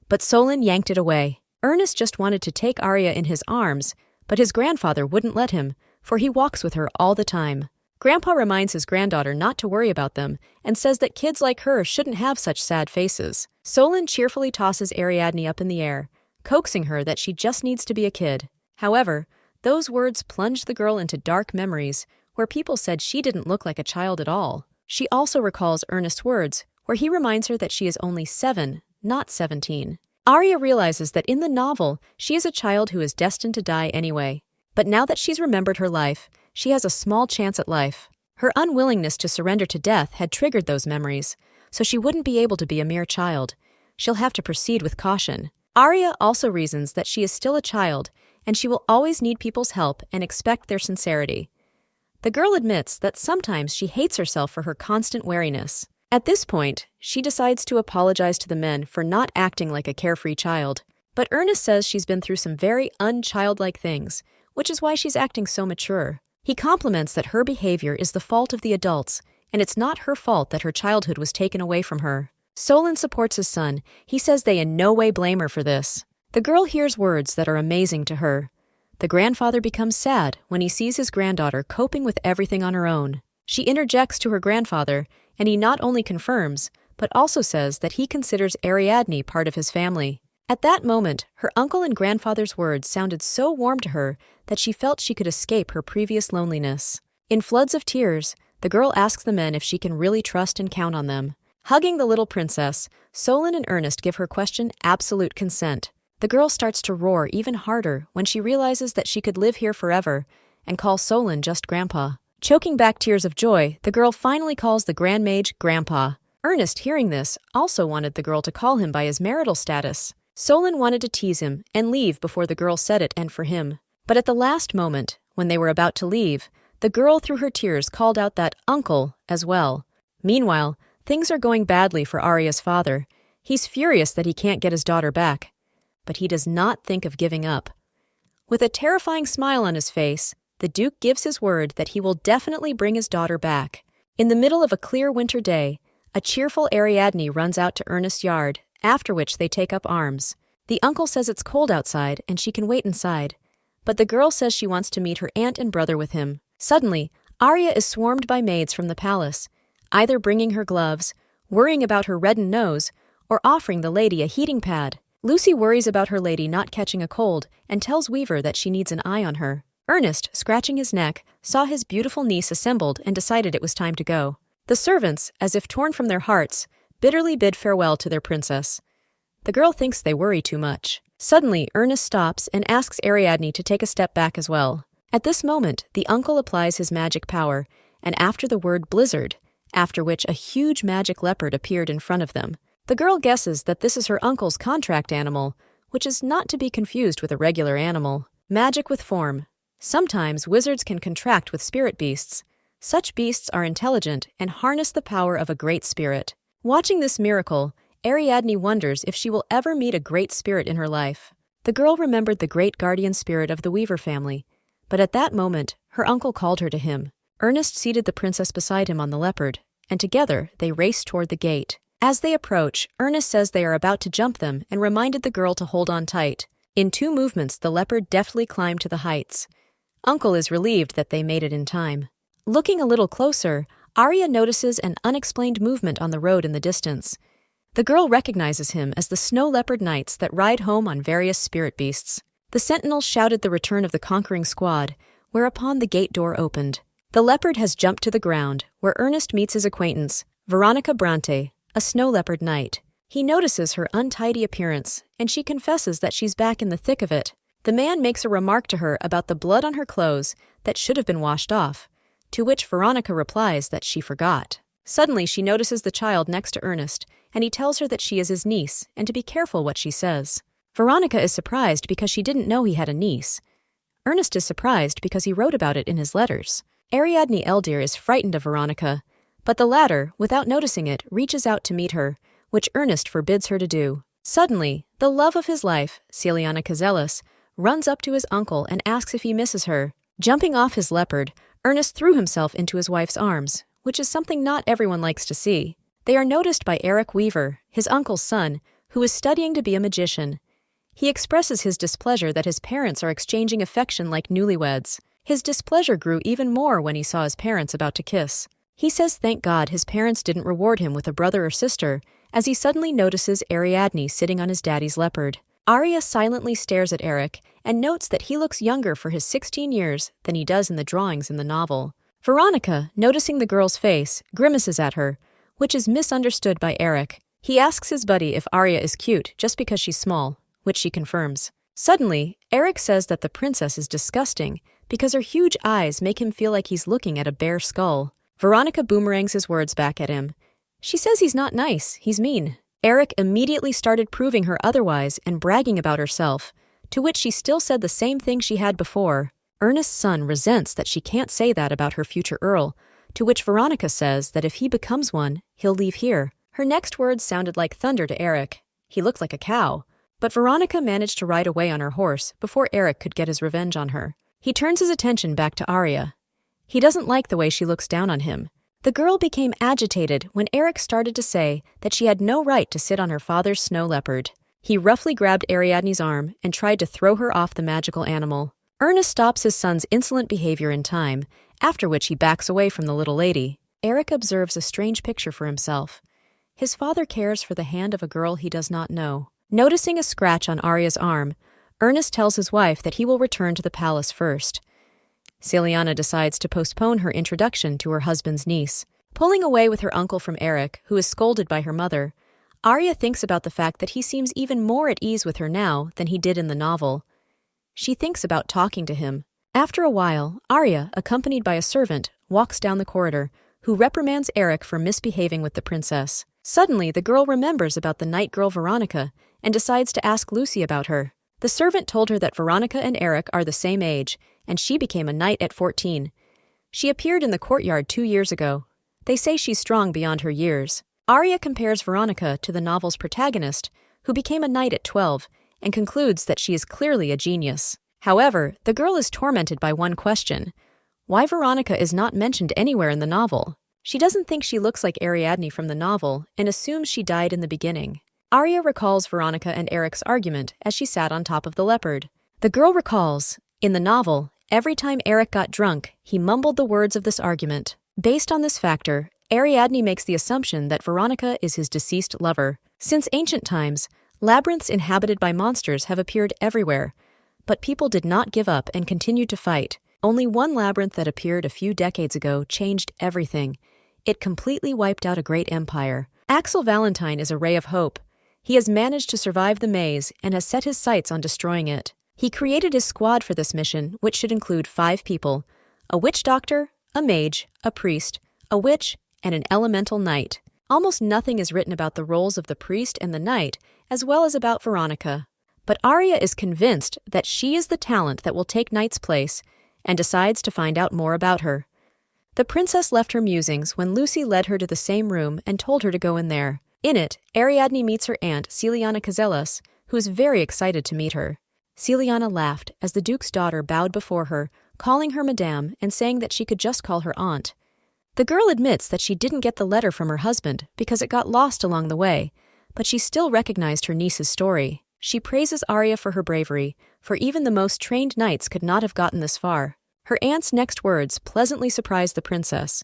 but Solon yanked it away. Ernest just wanted to take Arya in his arms, but his grandfather wouldn't let him, for he walks with her all the time. Grandpa reminds his granddaughter not to worry about them and says that kids like her shouldn't have such sad faces. Solon cheerfully tosses Ariadne up in the air, coaxing her that she just needs to be a kid. However, those words plunge the girl into dark memories where people said she didn't look like a child at all. She also recalls Ernest's words, where he reminds her that she is only 7, not 17. Arya realizes that in the novel, she is a child who is destined to die anyway. But now that she's remembered her life, she has a small chance at life. Her unwillingness to surrender to death had triggered those memories, so she wouldn't be able to be a mere child. She'll have to proceed with caution. Arya also reasons that she is still a child, and she will always need people's help and expect their sincerity. The girl admits that sometimes she hates herself for her constant wariness. At this point, she decides to apologize to the men for not acting like a carefree child. But Ernest says she's been through some very unchildlike things, which is why she's acting so mature. He compliments that her behavior is the fault of the adults, and it's not her fault that her childhood was taken away from her. Solon supports his son. He says they in no way blame her for this. The girl hears words that are amazing to her. The grandfather becomes sad when he sees his granddaughter coping with everything on her own. She interjects to her grandfather, and he not only confirms, but also says that he considers Ariadne part of his family. At that moment, her uncle and grandfather's words sounded so warm to her that she felt she could escape her previous loneliness. In floods of tears, the girl asks the men if she can really trust and count on them. Hugging the little princess, Solon and Ernest give her question absolute consent. The girl starts to roar even harder when she realizes that she could live here forever and call Solon just Grandpa. Choking back tears of joy, the girl finally calls the Grand Mage Grandpa. Ernest, hearing this, also wanted the girl to call him by his marital status. Solon wanted to tease him and leave before the girl said it and for him. But at the last moment, when they were about to leave, the girl through her tears called out that uncle as well. Meanwhile, things are going badly for Arya's father. He's furious that he can't get his daughter back. But he does not think of giving up. With a terrifying smile on his face, the Duke gives his word that he will definitely bring his daughter back. In the middle of a clear winter day, a cheerful Ariadne runs out to Ernest's yard, after which they take up arms. The uncle says it's cold outside and she can wait inside, but the girl says she wants to meet her aunt and brother with him. Suddenly, Arya is swarmed by maids from the palace, either bringing her gloves, worrying about her reddened nose, or offering the lady a heating pad. Lucy worries about her lady not catching a cold and tells Weaver that she needs an eye on her. Ernest, scratching his neck, saw his beautiful niece assembled and decided it was time to go. The servants, as if torn from their hearts, bitterly bid farewell to their princess. The girl thinks they worry too much. Suddenly, Ernest stops and asks Ariadne to take a step back as well. At this moment, the uncle applies his magic power, and after the word blizzard, after which a huge magic leopard appeared in front of them. The girl guesses that this is her uncle's contract animal, which is not to be confused with a regular animal. Magic with form. Sometimes wizards can contract with spirit beasts. Such beasts are intelligent and harness the power of a great spirit. Watching this miracle, Ariadne wonders if she will ever meet a great spirit in her life. The girl remembered the great guardian spirit of the Weaver family, but at that moment, her uncle called her to him. Ernest seated the princess beside him on the leopard, and together they raced toward the gate. As they approach, Ernest says they are about to jump them and reminded the girl to hold on tight. In 2 movements, the leopard deftly climbed to the heights. Uncle is relieved that they made it in time. Looking a little closer, Arya notices an unexplained movement on the road in the distance. The girl recognizes him as the snow leopard knights that ride home on various spirit beasts. The sentinels shouted the return of the conquering squad, whereupon the gate door opened. The leopard has jumped to the ground, where Ernest meets his acquaintance, Veronica Bronte, a snow leopard knight. He notices her untidy appearance, and she confesses that she's back in the thick of it. The man makes a remark to her about the blood on her clothes that should have been washed off, to which Veronica replies that she forgot. Suddenly, she notices the child next to Ernest, and he tells her that she is his niece and to be careful what she says. Veronica is surprised because she didn't know he had a niece. Ernest is surprised because he wrote about it in his letters. Ariadne Eldir is frightened of Veronica, but the latter, without noticing it, reaches out to meet her, which Ernest forbids her to do. Suddenly, the love of his life, Celiana Cazellas, runs up to his uncle and asks if he misses her. Jumping off his leopard, Ernest threw himself into his wife's arms, which is something not everyone likes to see. They are noticed by Eric Weaver, his uncle's son, who is studying to be a magician. He expresses his displeasure that his parents are exchanging affection like newlyweds. His displeasure grew even more when he saw his parents about to kiss. He says thank God his parents didn't reward him with a brother or sister, as he suddenly notices Ariadne sitting on his daddy's leopard. Arya silently stares at Eric and notes that he looks younger for his 16 years than he does in the drawings in the novel. Veronica, noticing the girl's face, grimaces at her, which is misunderstood by Eric. He asks his buddy if Arya is cute just because she's small, which she confirms. Suddenly, Eric says that the princess is disgusting because her huge eyes make him feel like he's looking at a bare skull. Veronica boomerangs his words back at him. She says he's not nice, he's mean. Eric immediately started proving her otherwise and bragging about herself, to which she still said the same thing she had before. Ernest's son resents that she can't say that about her future earl, to which Veronica says that if he becomes one, he'll leave here. Her next words sounded like thunder to Eric. He looked like a cow. But Veronica managed to ride away on her horse before Eric could get his revenge on her. He turns his attention back to Arya. He doesn't like the way she looks down on him. The girl became agitated when Eric started to say that she had no right to sit on her father's snow leopard. He roughly grabbed Ariadne's arm and tried to throw her off the magical animal. Ernest stops his son's insolent behavior in time, after which he backs away from the little lady. Eric observes a strange picture for himself. His father cares for the hand of a girl he does not know. Noticing a scratch on Arya's arm, Ernest tells his wife that he will return to the palace first. Celiana decides to postpone her introduction to her husband's niece. Pulling away with her uncle from Eric, who is scolded by her mother, Arya thinks about the fact that he seems even more at ease with her now than he did in the novel. She thinks about talking to him. After a while, Arya, accompanied by a servant, walks down the corridor, who reprimands Eric for misbehaving with the princess. Suddenly, the girl remembers about the night girl Veronica and decides to ask Lucy about her. The servant told her that Veronica and Eric are the same age, and she became a knight at 14. She appeared in the courtyard 2 years ago. They say she's strong beyond her years. Arya compares Veronica to the novel's protagonist, who became a knight at 12, and concludes that she is clearly a genius. However, the girl is tormented by one question: why Veronica is not mentioned anywhere in the novel. She doesn't think she looks like Ariadne from the novel and assumes she died in the beginning. Arya recalls Veronica and Eric's argument as she sat on top of the leopard. The girl recalls, in the novel, every time Eric got drunk, he mumbled the words of this argument. Based on this factor, Ariadne makes the assumption that Veronica is his deceased lover. Since ancient times, labyrinths inhabited by monsters have appeared everywhere, but people did not give up and continued to fight. Only one labyrinth that appeared a few decades ago changed everything. It completely wiped out a great empire. Axel Valentine is a ray of hope. He has managed to survive the maze and has set his sights on destroying it. He created his squad for this mission, which should include 5 people: a witch doctor, a mage, a priest, a witch, and an elemental knight. Almost nothing is written about the roles of the priest and the knight, as well as about Veronica. But Arya is convinced that she is the talent that will take Knight's place, and decides to find out more about her. The princess left her musings when Lucy led her to the same room and told her to go in there. In it, Ariadne meets her aunt, Celiana Cazellas, who is very excited to meet her. Celiana laughed as the Duke's daughter bowed before her, calling her Madame and saying that she could just call her aunt. The girl admits that she didn't get the letter from her husband because it got lost along the way, but she still recognized her niece's story. She praises Arya for her bravery, for even the most trained knights could not have gotten this far. Her aunt's next words pleasantly surprised the princess.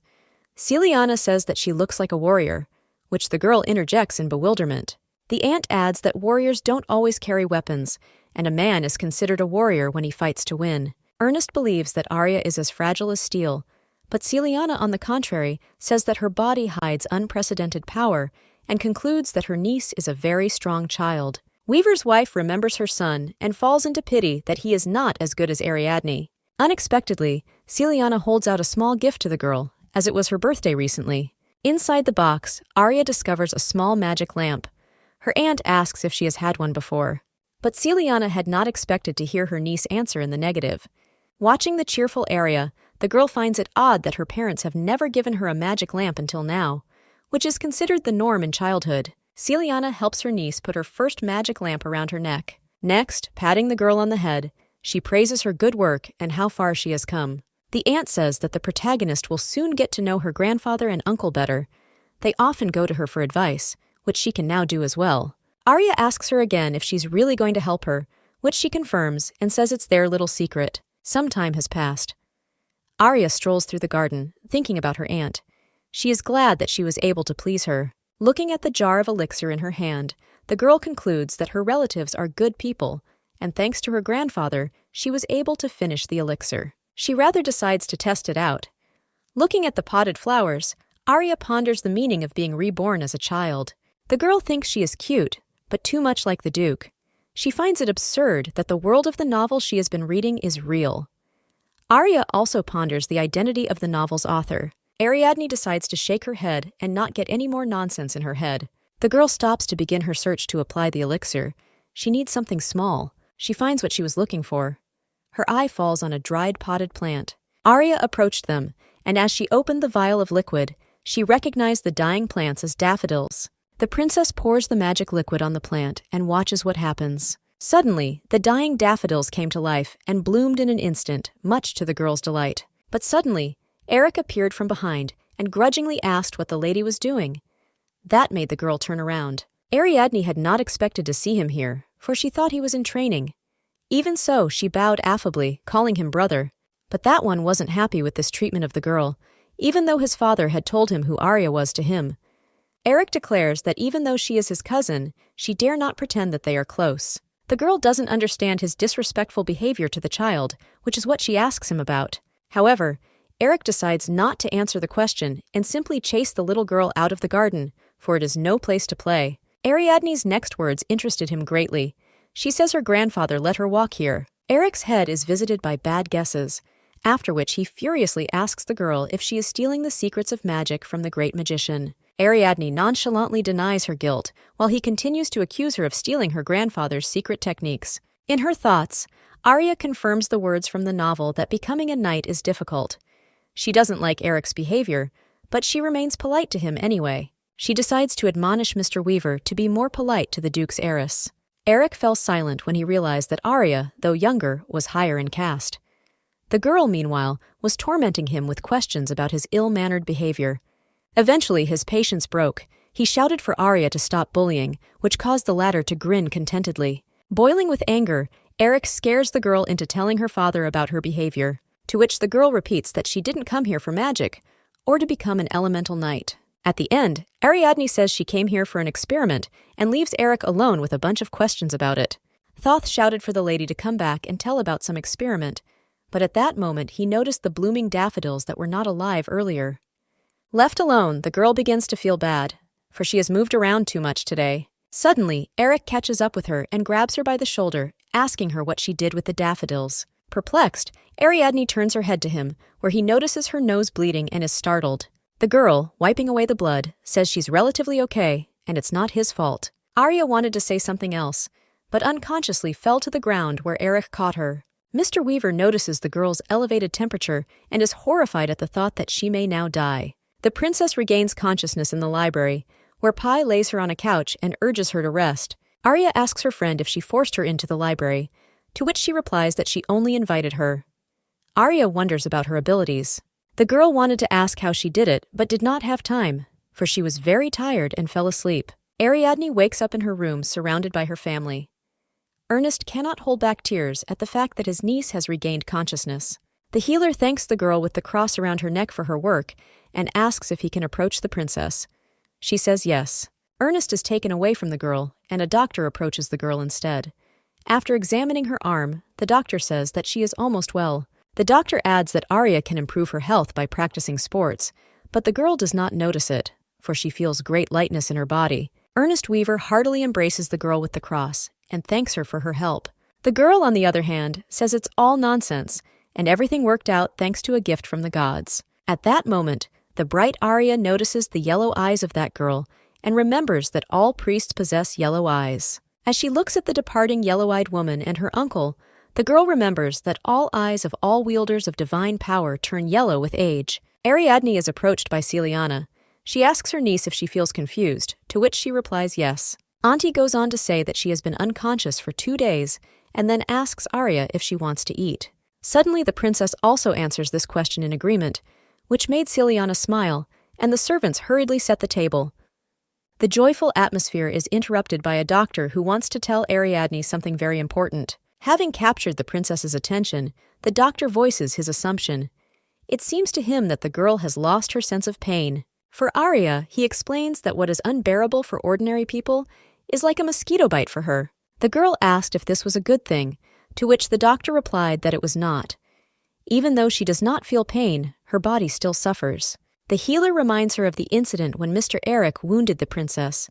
Celiana says that she looks like a warrior, which the girl interjects in bewilderment. The aunt adds that warriors don't always carry weapons, and a man is considered a warrior when he fights to win. Ernest believes that Arya is as fragile as steel, but Celiana, on the contrary, says that her body hides unprecedented power and concludes that her niece is a very strong child. Weaver's wife remembers her son and falls into pity that he is not as good as Ariadne. Unexpectedly, Celiana holds out a small gift to the girl, as it was her birthday recently. Inside the box, Arya discovers a small magic lamp. Her aunt asks if she has had one before. But Celiana had not expected to hear her niece answer in the negative. Watching the cheerful Arya, the girl finds it odd that her parents have never given her a magic lamp until now, which is considered the norm in childhood. Celiana helps her niece put her first magic lamp around her neck. Next, patting the girl on the head, she praises her good work and how far she has come. The aunt says that the protagonist will soon get to know her grandfather and uncle better. They often go to her for advice, which she can now do as well. Arya asks her again if she's really going to help her, which she confirms and says it's their little secret. Some time has passed. Arya strolls through the garden, thinking about her aunt. She is glad that she was able to please her. Looking at the jar of elixir in her hand, the girl concludes that her relatives are good people, and thanks to her grandfather, she was able to finish the elixir. She rather decides to test it out. Looking at the potted flowers, Arya ponders the meaning of being reborn as a child. The girl thinks she is cute, but too much like the Duke. She finds it absurd that the world of the novel she has been reading is real. Arya also ponders the identity of the novel's author. Ariadne decides to shake her head and not get any more nonsense in her head. The girl stops to begin her search to apply the elixir. She needs something small. She finds what she was looking for. Her eye falls on a dried potted plant. Arya approached them, and as she opened the vial of liquid, she recognized the dying plants as daffodils. The princess pours the magic liquid on the plant and watches what happens. Suddenly, the dying daffodils came to life and bloomed in an instant, much to the girl's delight. But suddenly, Eric appeared from behind and grudgingly asked what the lady was doing. That made the girl turn around. Ariadne had not expected to see him here, for she thought he was in training. Even so, she bowed affably, calling him brother. But that one wasn't happy with this treatment of the girl, even though his father had told him who Arya was to him. Eric declares that even though she is his cousin, she dare not pretend that they are close. The girl doesn't understand his disrespectful behavior to the child, which is what she asks him about. However, Eric decides not to answer the question and simply chase the little girl out of the garden, for it is no place to play. Ariadne's next words interested him greatly. She says her grandfather let her walk here. Eric's head is visited by bad guesses, after which he furiously asks the girl if she is stealing the secrets of magic from the great magician. Ariadne nonchalantly denies her guilt, while he continues to accuse her of stealing her grandfather's secret techniques. In her thoughts, Arya confirms the words from the novel that becoming a knight is difficult. She doesn't like Eric's behavior, but she remains polite to him anyway. She decides to admonish Mr. Weaver to be more polite to the Duke's heiress. Eric fell silent when he realized that Arya, though younger, was higher in caste. The girl, meanwhile, was tormenting him with questions about his ill-mannered behavior. Eventually, his patience broke. He shouted for Arya to stop bullying, which caused the latter to grin contentedly. Boiling with anger, Eric scares the girl into telling her father about her behavior, to which the girl repeats that she didn't come here for magic, or to become an elemental knight. At the end, Ariadne says she came here for an experiment and leaves Eric alone with a bunch of questions about it. Thoth shouted for the lady to come back and tell about some experiment, but at that moment he noticed the blooming daffodils that were not alive earlier. Left alone, the girl begins to feel bad, for she has moved around too much today. Suddenly, Eric catches up with her and grabs her by the shoulder, asking her what she did with the daffodils. Perplexed, Ariadne turns her head to him, where he notices her nose bleeding and is startled. The girl, wiping away the blood, says she's relatively okay, and it's not his fault. Arya wanted to say something else, but unconsciously fell to the ground where Eric caught her. Mr. Weaver notices the girl's elevated temperature and is horrified at the thought that she may now die. The princess regains consciousness in the library, where Pi lays her on a couch and urges her to rest. Arya asks her friend if she forced her into the library, to which she replies that she only invited her. Arya wonders about her abilities. The girl wanted to ask how she did it, but did not have time, for she was very tired and fell asleep. Ariadne wakes up in her room surrounded by her family. Ernest cannot hold back tears at the fact that his niece has regained consciousness. The healer thanks the girl with the cross around her neck for her work and asks if he can approach the princess. She says yes. Ernest is taken away from the girl, and a doctor approaches the girl instead. After examining her arm, the doctor says that she is almost well. The doctor adds that Arya can improve her health by practicing sports, but the girl does not notice it, for she feels great lightness in her body. Ernest Weaver heartily embraces the girl with the cross and thanks her for her help. The girl, on the other hand, says it's all nonsense, and everything worked out thanks to a gift from the gods. At that moment, the bright Arya notices the yellow eyes of that girl and remembers that all priests possess yellow eyes. As she looks at the departing yellow-eyed woman and her uncle, the girl remembers that all eyes of all wielders of divine power turn yellow with age. Ariadne is approached by Celiana. She asks her niece if she feels confused, to which she replies yes. Auntie goes on to say that she has been unconscious for 2 days and then asks Arya if she wants to eat. Suddenly the princess also answers this question in agreement, which made Celiana smile, and the servants hurriedly set the table. The joyful atmosphere is interrupted by a doctor who wants to tell Ariadne something very important. Having captured the princess's attention, the doctor voices his assumption. It seems to him that the girl has lost her sense of pain. For Arya, he explains that what is unbearable for ordinary people is like a mosquito bite for her. The girl asked if this was a good thing, to which the doctor replied that it was not. Even though she does not feel pain, her body still suffers. The healer reminds her of the incident when Mr. Eric wounded the princess,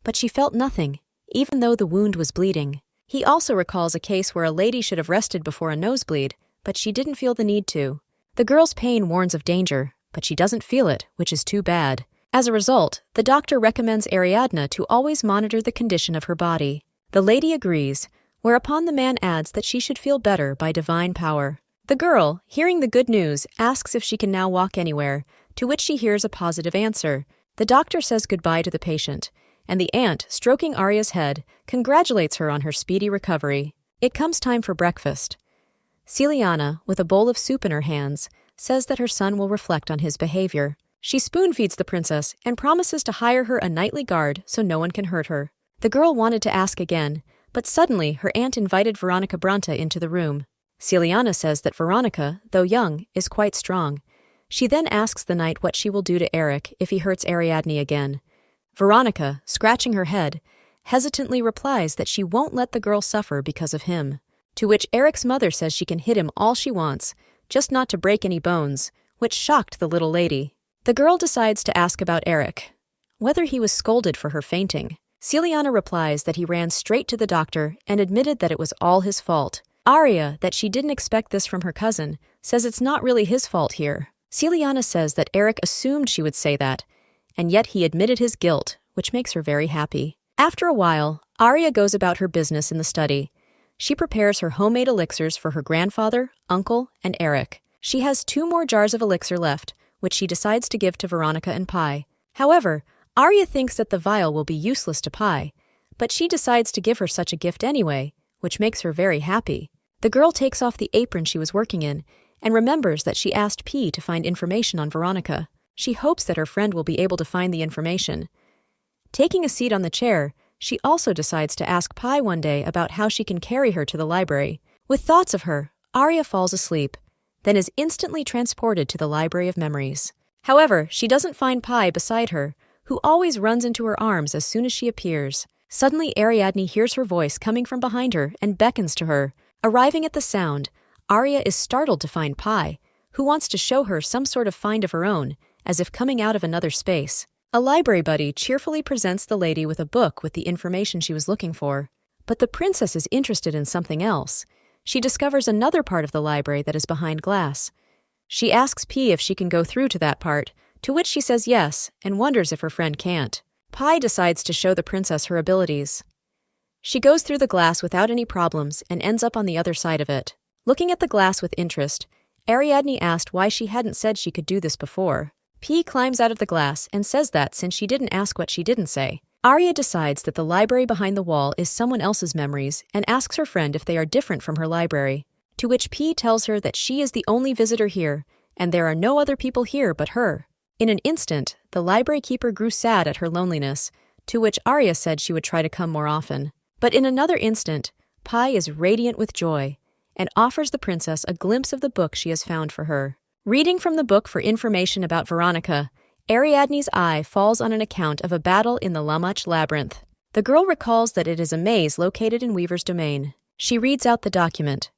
but she felt nothing, even though the wound was bleeding. He also recalls a case where a lady should have rested before a nosebleed, but she didn't feel the need to. The girl's pain warns of danger, but she doesn't feel it, which is too bad. As a result, the doctor recommends Ariadne to always monitor the condition of her body. The lady agrees, whereupon the man adds that she should feel better by divine power. The girl, hearing the good news, asks if she can now walk anywhere, to which she hears a positive answer. The doctor says goodbye to the patient, and the aunt, stroking Arya's head, congratulates her on her speedy recovery. It comes time for breakfast. Celiana, with a bowl of soup in her hands, says that her son will reflect on his behavior. She spoon-feeds the princess and promises to hire her a nightly guard so no one can hurt her. The girl wanted to ask again, but suddenly her aunt invited Veronica Brunta into the room. Celiana says that Veronica, though young, is quite strong. She then asks the knight what she will do to Eric if he hurts Ariadne again. Veronica, scratching her head, hesitantly replies that she won't let the girl suffer because of him. To which Eric's mother says she can hit him all she wants, just not to break any bones, which shocked the little lady. The girl decides to ask about Eric, whether he was scolded for her fainting. Celiana replies that he ran straight to the doctor and admitted that it was all his fault. Arya, that she didn't expect this from her cousin, says it's not really his fault here. Celiana says that Eric assumed she would say that, and yet he admitted his guilt, which makes her very happy. After a while, Arya goes about her business in the study. She prepares her homemade elixirs for her grandfather, uncle, and Eric. She has 2 more jars of elixir left, which she decides to give to Veronica and Pi. However, Arya thinks that the vial will be useless to Pi, but she decides to give her such a gift anyway, which makes her very happy. The girl takes off the apron she was working in and remembers that she asked P to find information on Veronica. She hopes that her friend will be able to find the information. Taking a seat on the chair, she also decides to ask Pi one day about how she can carry her to the library. With thoughts of her, Arya falls asleep, then is instantly transported to the Library of Memories. However, she doesn't find Pi beside her, who always runs into her arms as soon as she appears. Suddenly, Ariadne hears her voice coming from behind her and beckons to her. Arriving at the sound, Arya is startled to find Pi, who wants to show her some sort of find of her own, as if coming out of another space. A library buddy cheerfully presents the lady with a book with the information she was looking for. But the princess is interested in something else. She discovers another part of the library that is behind glass. She asks Pi if she can go through to that part, to which she says yes, and wonders if her friend can't. Pi decides to show the princess her abilities. She goes through the glass without any problems and ends up on the other side of it. Looking at the glass with interest, Ariadne asked why she hadn't said she could do this before. Pi climbs out of the glass and says that since she didn't ask what she didn't say. Arya decides that the library behind the wall is someone else's memories and asks her friend if they are different from her library, to which Pi tells her that she is the only visitor here and there are no other people here but her. In an instant, the library keeper grew sad at her loneliness, to which Arya said she would try to come more often. But in another instant, Pi is radiant with joy and offers the princess a glimpse of the book she has found for her. Reading from the book for information about Veronica, Ariadne's eye falls on an account of a battle in the Lamach labyrinth. The girl recalls that it is a maze located in Weaver's domain. She reads out the document.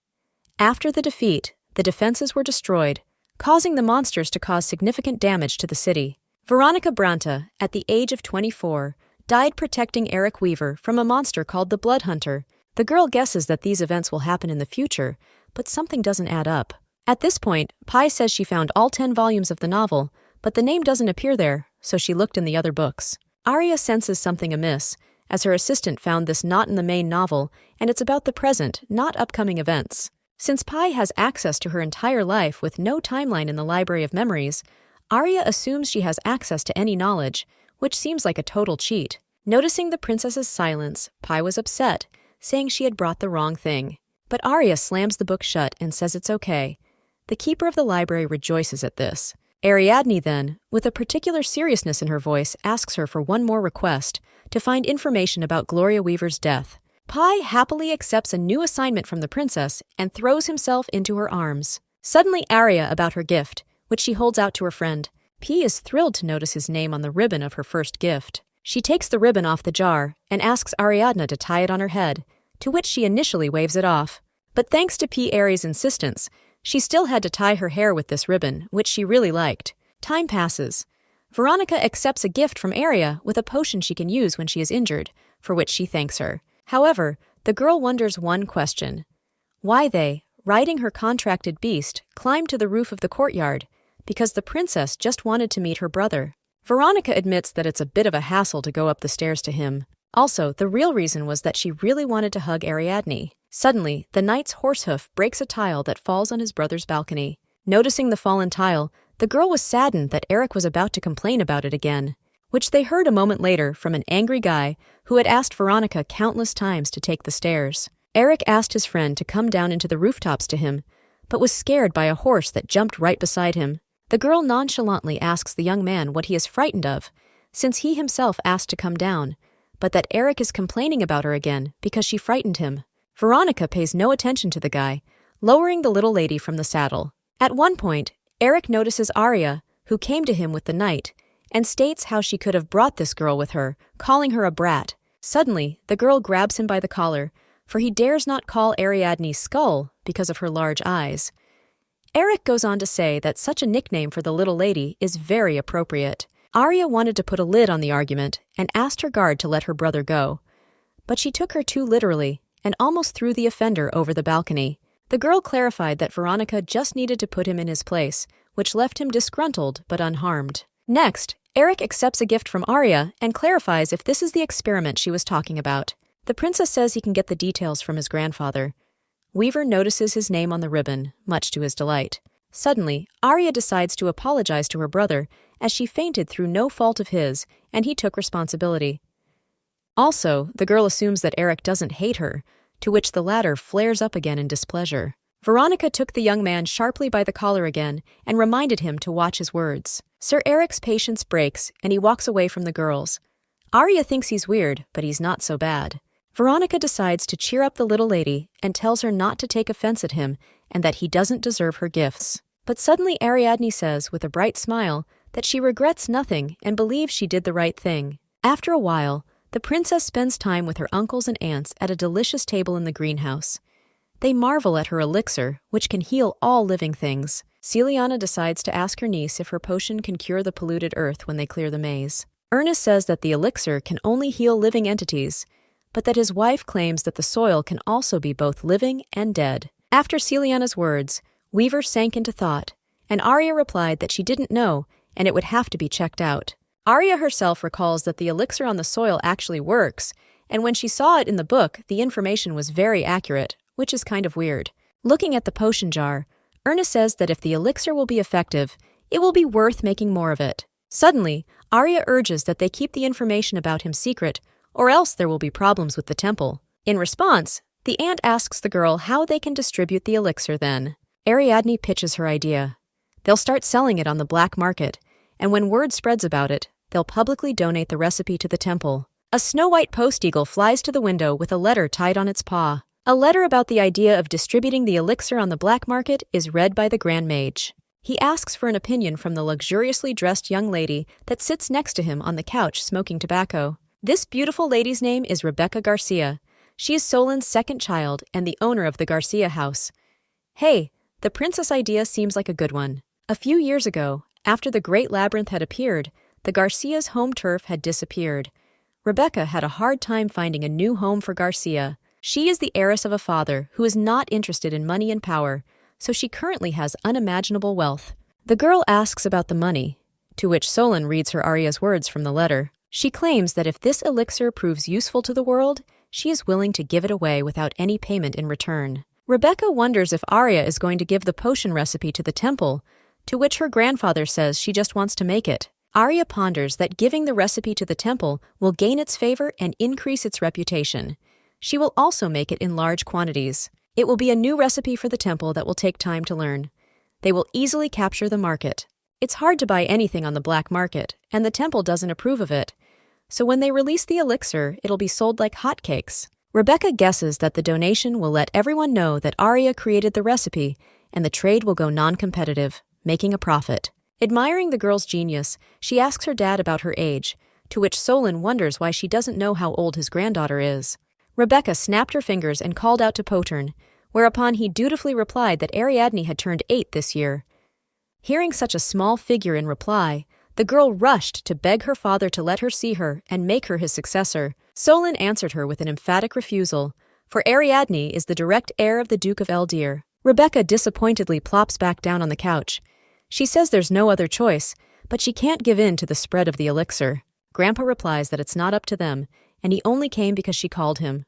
After the defeat, the defenses were destroyed, causing the monsters to cause significant damage to the city. Veronica Branta, at the age of 24, died protecting Eric Weaver from a monster called the Blood Hunter. The girl guesses that these events will happen in the future, but something doesn't add up. At this point, Pi says she found all 10 volumes of the novel, but the name doesn't appear there, so she looked in the other books. Arya senses something amiss, as her assistant found this not in the main novel, and it's about the present, not upcoming events. Since Pi has access to her entire life with no timeline in the Library of Memories, Arya assumes she has access to any knowledge, which seems like a total cheat. Noticing the princess's silence, Pi was upset, saying she had brought the wrong thing. But Arya slams the book shut and says it's okay. The keeper of the library rejoices at this. Ariadne then, with a particular seriousness in her voice, asks her for one more request, to find information about Gloria Weaver's death. Pi happily accepts a new assignment from the princess and throws himself into her arms. Suddenly Arya about her gift, which she holds out to her friend. Pi is thrilled to notice his name on the ribbon of her first gift. She takes the ribbon off the jar and asks Ariadne to tie it on her head, to which she initially waves it off. But thanks to Pi Aries' insistence, she still had to tie her hair with this ribbon, which she really liked. Time passes. Veronica accepts a gift from Arya with a potion she can use when she is injured, for which she thanks her. However, the girl wonders one question. Why they, riding her contracted beast, climbed to the roof of the courtyard, because the princess just wanted to meet her brother. Veronica admits that it's a bit of a hassle to go up the stairs to him. Also, the real reason was that she really wanted to hug Ariadne. Suddenly, the knight's horsehoof breaks a tile that falls on his brother's balcony. Noticing the fallen tile, the girl was saddened that Eric was about to complain about it again, which they heard a moment later from an angry guy who had asked Veronica countless times to take the stairs. Eric asked his friend to come down into the rooftops to him, but was scared by a horse that jumped right beside him. The girl nonchalantly asks the young man what he is frightened of, since he himself asked to come down, but that Eric is complaining about her again because she frightened him. Veronica pays no attention to the guy, lowering the little lady from the saddle. At one point, Eric notices Arya, who came to him with the knight, and states how she could have brought this girl with her, calling her a brat. Suddenly, the girl grabs him by the collar, for he dares not call Ariadne Skull because of her large eyes. Eric goes on to say that such a nickname for the little lady is very appropriate. Arya wanted to put a lid on the argument and asked her guard to let her brother go, but she took her too literally and almost threw the offender over the balcony. The girl clarified that Veronica just needed to put him in his place, which left him disgruntled but unharmed. Next, Eric accepts a gift from Arya and clarifies if this is the experiment she was talking about. The princess says he can get the details from his grandfather. Weaver notices his name on the ribbon, much to his delight. Suddenly, Arya decides to apologize to her brother as she fainted through no fault of his, and he took responsibility. Also, the girl assumes that Eric doesn't hate her, to which the latter flares up again in displeasure. Veronica took the young man sharply by the collar again and reminded him to watch his words. Sir Eric's patience breaks, and he walks away from the girls. Arya thinks he's weird, but he's not so bad. Veronica decides to cheer up the little lady and tells her not to take offense at him and that he doesn't deserve her gifts. But suddenly Ariadne says, with a bright smile, that she regrets nothing and believes she did the right thing. After a while, the princess spends time with her uncles and aunts at a delicious table in the greenhouse. They marvel at her elixir, which can heal all living things. Celiana decides to ask her niece if her potion can cure the polluted earth when they clear the maze. Ernest says that the elixir can only heal living entities, but that his wife claims that the soil can also be both living and dead. After Celiana's words, Weaver sank into thought, and Arya replied that she didn't know and it would have to be checked out. Arya herself recalls that the elixir on the soil actually works, and when she saw it in the book, the information was very accurate, which is kind of weird. Looking at the potion jar, Ernest says that if the elixir will be effective, it will be worth making more of it. Suddenly, Arya urges that they keep the information about him secret, or else there will be problems with the temple. In response, the aunt asks the girl how they can distribute the elixir then. Ariadne pitches her idea. They'll start selling it on the black market, and when word spreads about it, they'll publicly donate the recipe to the temple. A snow-white post eagle flies to the window with a letter tied on its paw. A letter about the idea of distributing the elixir on the black market is read by the Grand Mage. He asks for an opinion from the luxuriously dressed young lady that sits next to him on the couch smoking tobacco. This beautiful lady's name is Rebecca Garcia. She is Solin's second child and the owner of the Garcia house. Hey, the princess idea seems like a good one. A few years ago, after the Great Labyrinth had appeared, the Garcia's home turf had disappeared. Rebecca had a hard time finding a new home for Garcia. She is the heiress of a father who is not interested in money and power, so she currently has unimaginable wealth. The girl asks about the money, to which Solon reads her Arya's words from the letter. She claims that if this elixir proves useful to the world, she is willing to give it away without any payment in return. Rebecca wonders if Arya is going to give the potion recipe to the temple, to which her grandfather says she just wants to make it. Arya ponders that giving the recipe to the temple will gain its favor and increase its reputation. She will also make it in large quantities. It will be a new recipe for the temple that will take time to learn. They will easily capture the market. It's hard to buy anything on the black market, and the temple doesn't approve of it. So when they release the elixir, it'll be sold like hotcakes. Rebecca guesses that the donation will let everyone know that Arya created the recipe, and the trade will go non-competitive, making a profit. Admiring the girl's genius, she asks her dad about her age, to which Solon wonders why she doesn't know how old his granddaughter is. Rebecca snapped her fingers and called out to Potern, whereupon he dutifully replied that Ariadne had turned 8 this year. Hearing such a small figure in reply, the girl rushed to beg her father to let her see her and make her his successor. Solon answered her with an emphatic refusal, for Ariadne is the direct heir of the Duke of Eldir. Rebecca disappointedly plops back down on the couch. She says there's no other choice, but she can't give in to the spread of the elixir. Grandpa replies that it's not up to them, and he only came because she called him.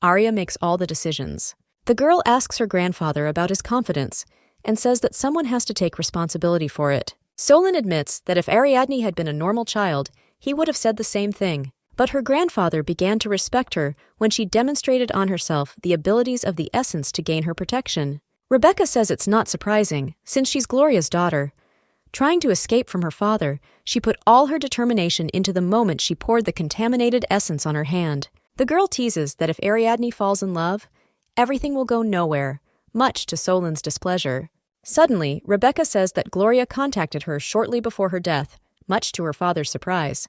Arya makes all the decisions. The girl asks her grandfather about his confidence, and says that someone has to take responsibility for it. Solon admits that if Ariadne had been a normal child, he would have said the same thing. But her grandfather began to respect her when she demonstrated on herself the abilities of the essence to gain her protection. Rebecca says it's not surprising, since she's Gloria's daughter. Trying to escape from her father, she put all her determination into the moment she poured the contaminated essence on her hand. The girl teases that if Ariadne falls in love, everything will go nowhere, much to Solon's displeasure. Suddenly, Rebecca says that Gloria contacted her shortly before her death, much to her father's surprise.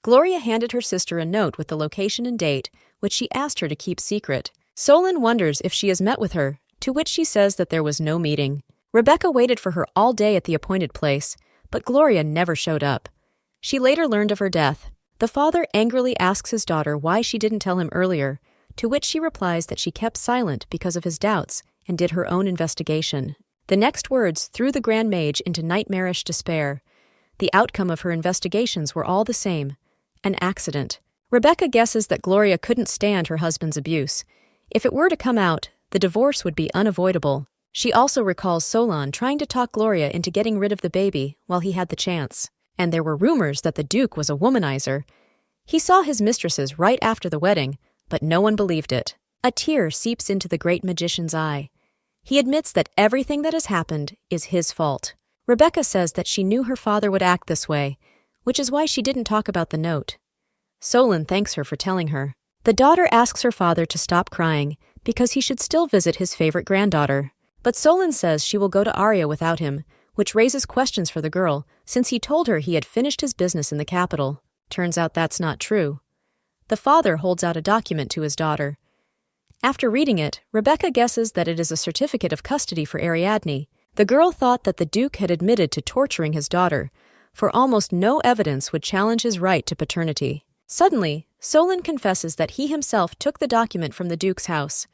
Gloria handed her sister a note with the location and date, which she asked her to keep secret. Solon wonders if she has met with her, to which she says that there was no meeting. Rebecca waited for her all day at the appointed place, but Gloria never showed up. She later learned of her death. The father angrily asks his daughter why she didn't tell him earlier, to which she replies that she kept silent because of his doubts and did her own investigation. The next words threw the Grand Mage into nightmarish despair. The outcome of her investigations were all the same: an accident. Rebecca guesses that Gloria couldn't stand her husband's abuse. If it were to come out, the divorce would be unavoidable. She also recalls Solon trying to talk Gloria into getting rid of the baby while he had the chance. And there were rumors that the Duke was a womanizer. He saw his mistresses right after the wedding, but no one believed it. A tear seeps into the great magician's eye. He admits that everything that has happened is his fault. Rebecca says that she knew her father would act this way, which is why she didn't talk about the note. Solon thanks her for telling her. The daughter asks her father to stop crying because he should still visit his favorite granddaughter. But Solon says she will go to Arya without him, which raises questions for the girl since he told her he had finished his business in the capital. Turns out that's not true. The father holds out a document to his daughter. After reading it, Rebecca guesses that it is a certificate of custody for Ariadne. The girl thought that the Duke had admitted to torturing his daughter, for almost no evidence would challenge his right to paternity. Suddenly, Solon confesses that he himself took the document from the Duke's house.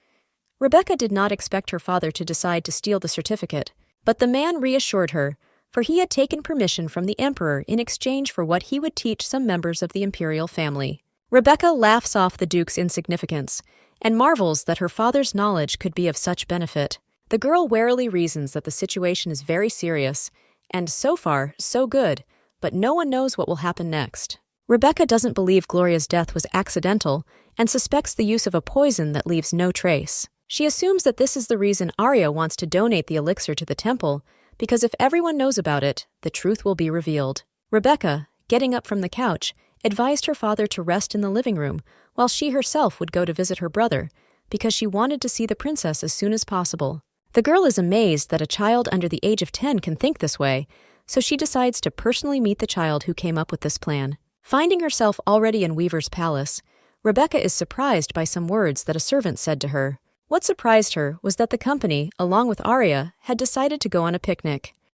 Rebecca did not expect her father to decide to steal the certificate, but the man reassured her, for he had taken permission from the emperor in exchange for what he would teach some members of the imperial family. Rebecca laughs off the Duke's insignificance and marvels that her father's knowledge could be of such benefit. The girl warily reasons that the situation is very serious, and so far, so good, but no one knows what will happen next. Rebecca doesn't believe Gloria's death was accidental and suspects the use of a poison that leaves no trace. She assumes that this is the reason Arya wants to donate the elixir to the temple, because if everyone knows about it, the truth will be revealed. Rebecca, getting up from the couch, advised her father to rest in the living room while she herself would go to visit her brother, because she wanted to see the princess as soon as possible. The girl is amazed that a child under the age of 10 can think this way, so she decides to personally meet the child who came up with this plan. Finding herself already in Weaver's palace, Rebecca is surprised by some words that a servant said to her. What surprised her was that the company, along with Arya, had decided to go on a picnic.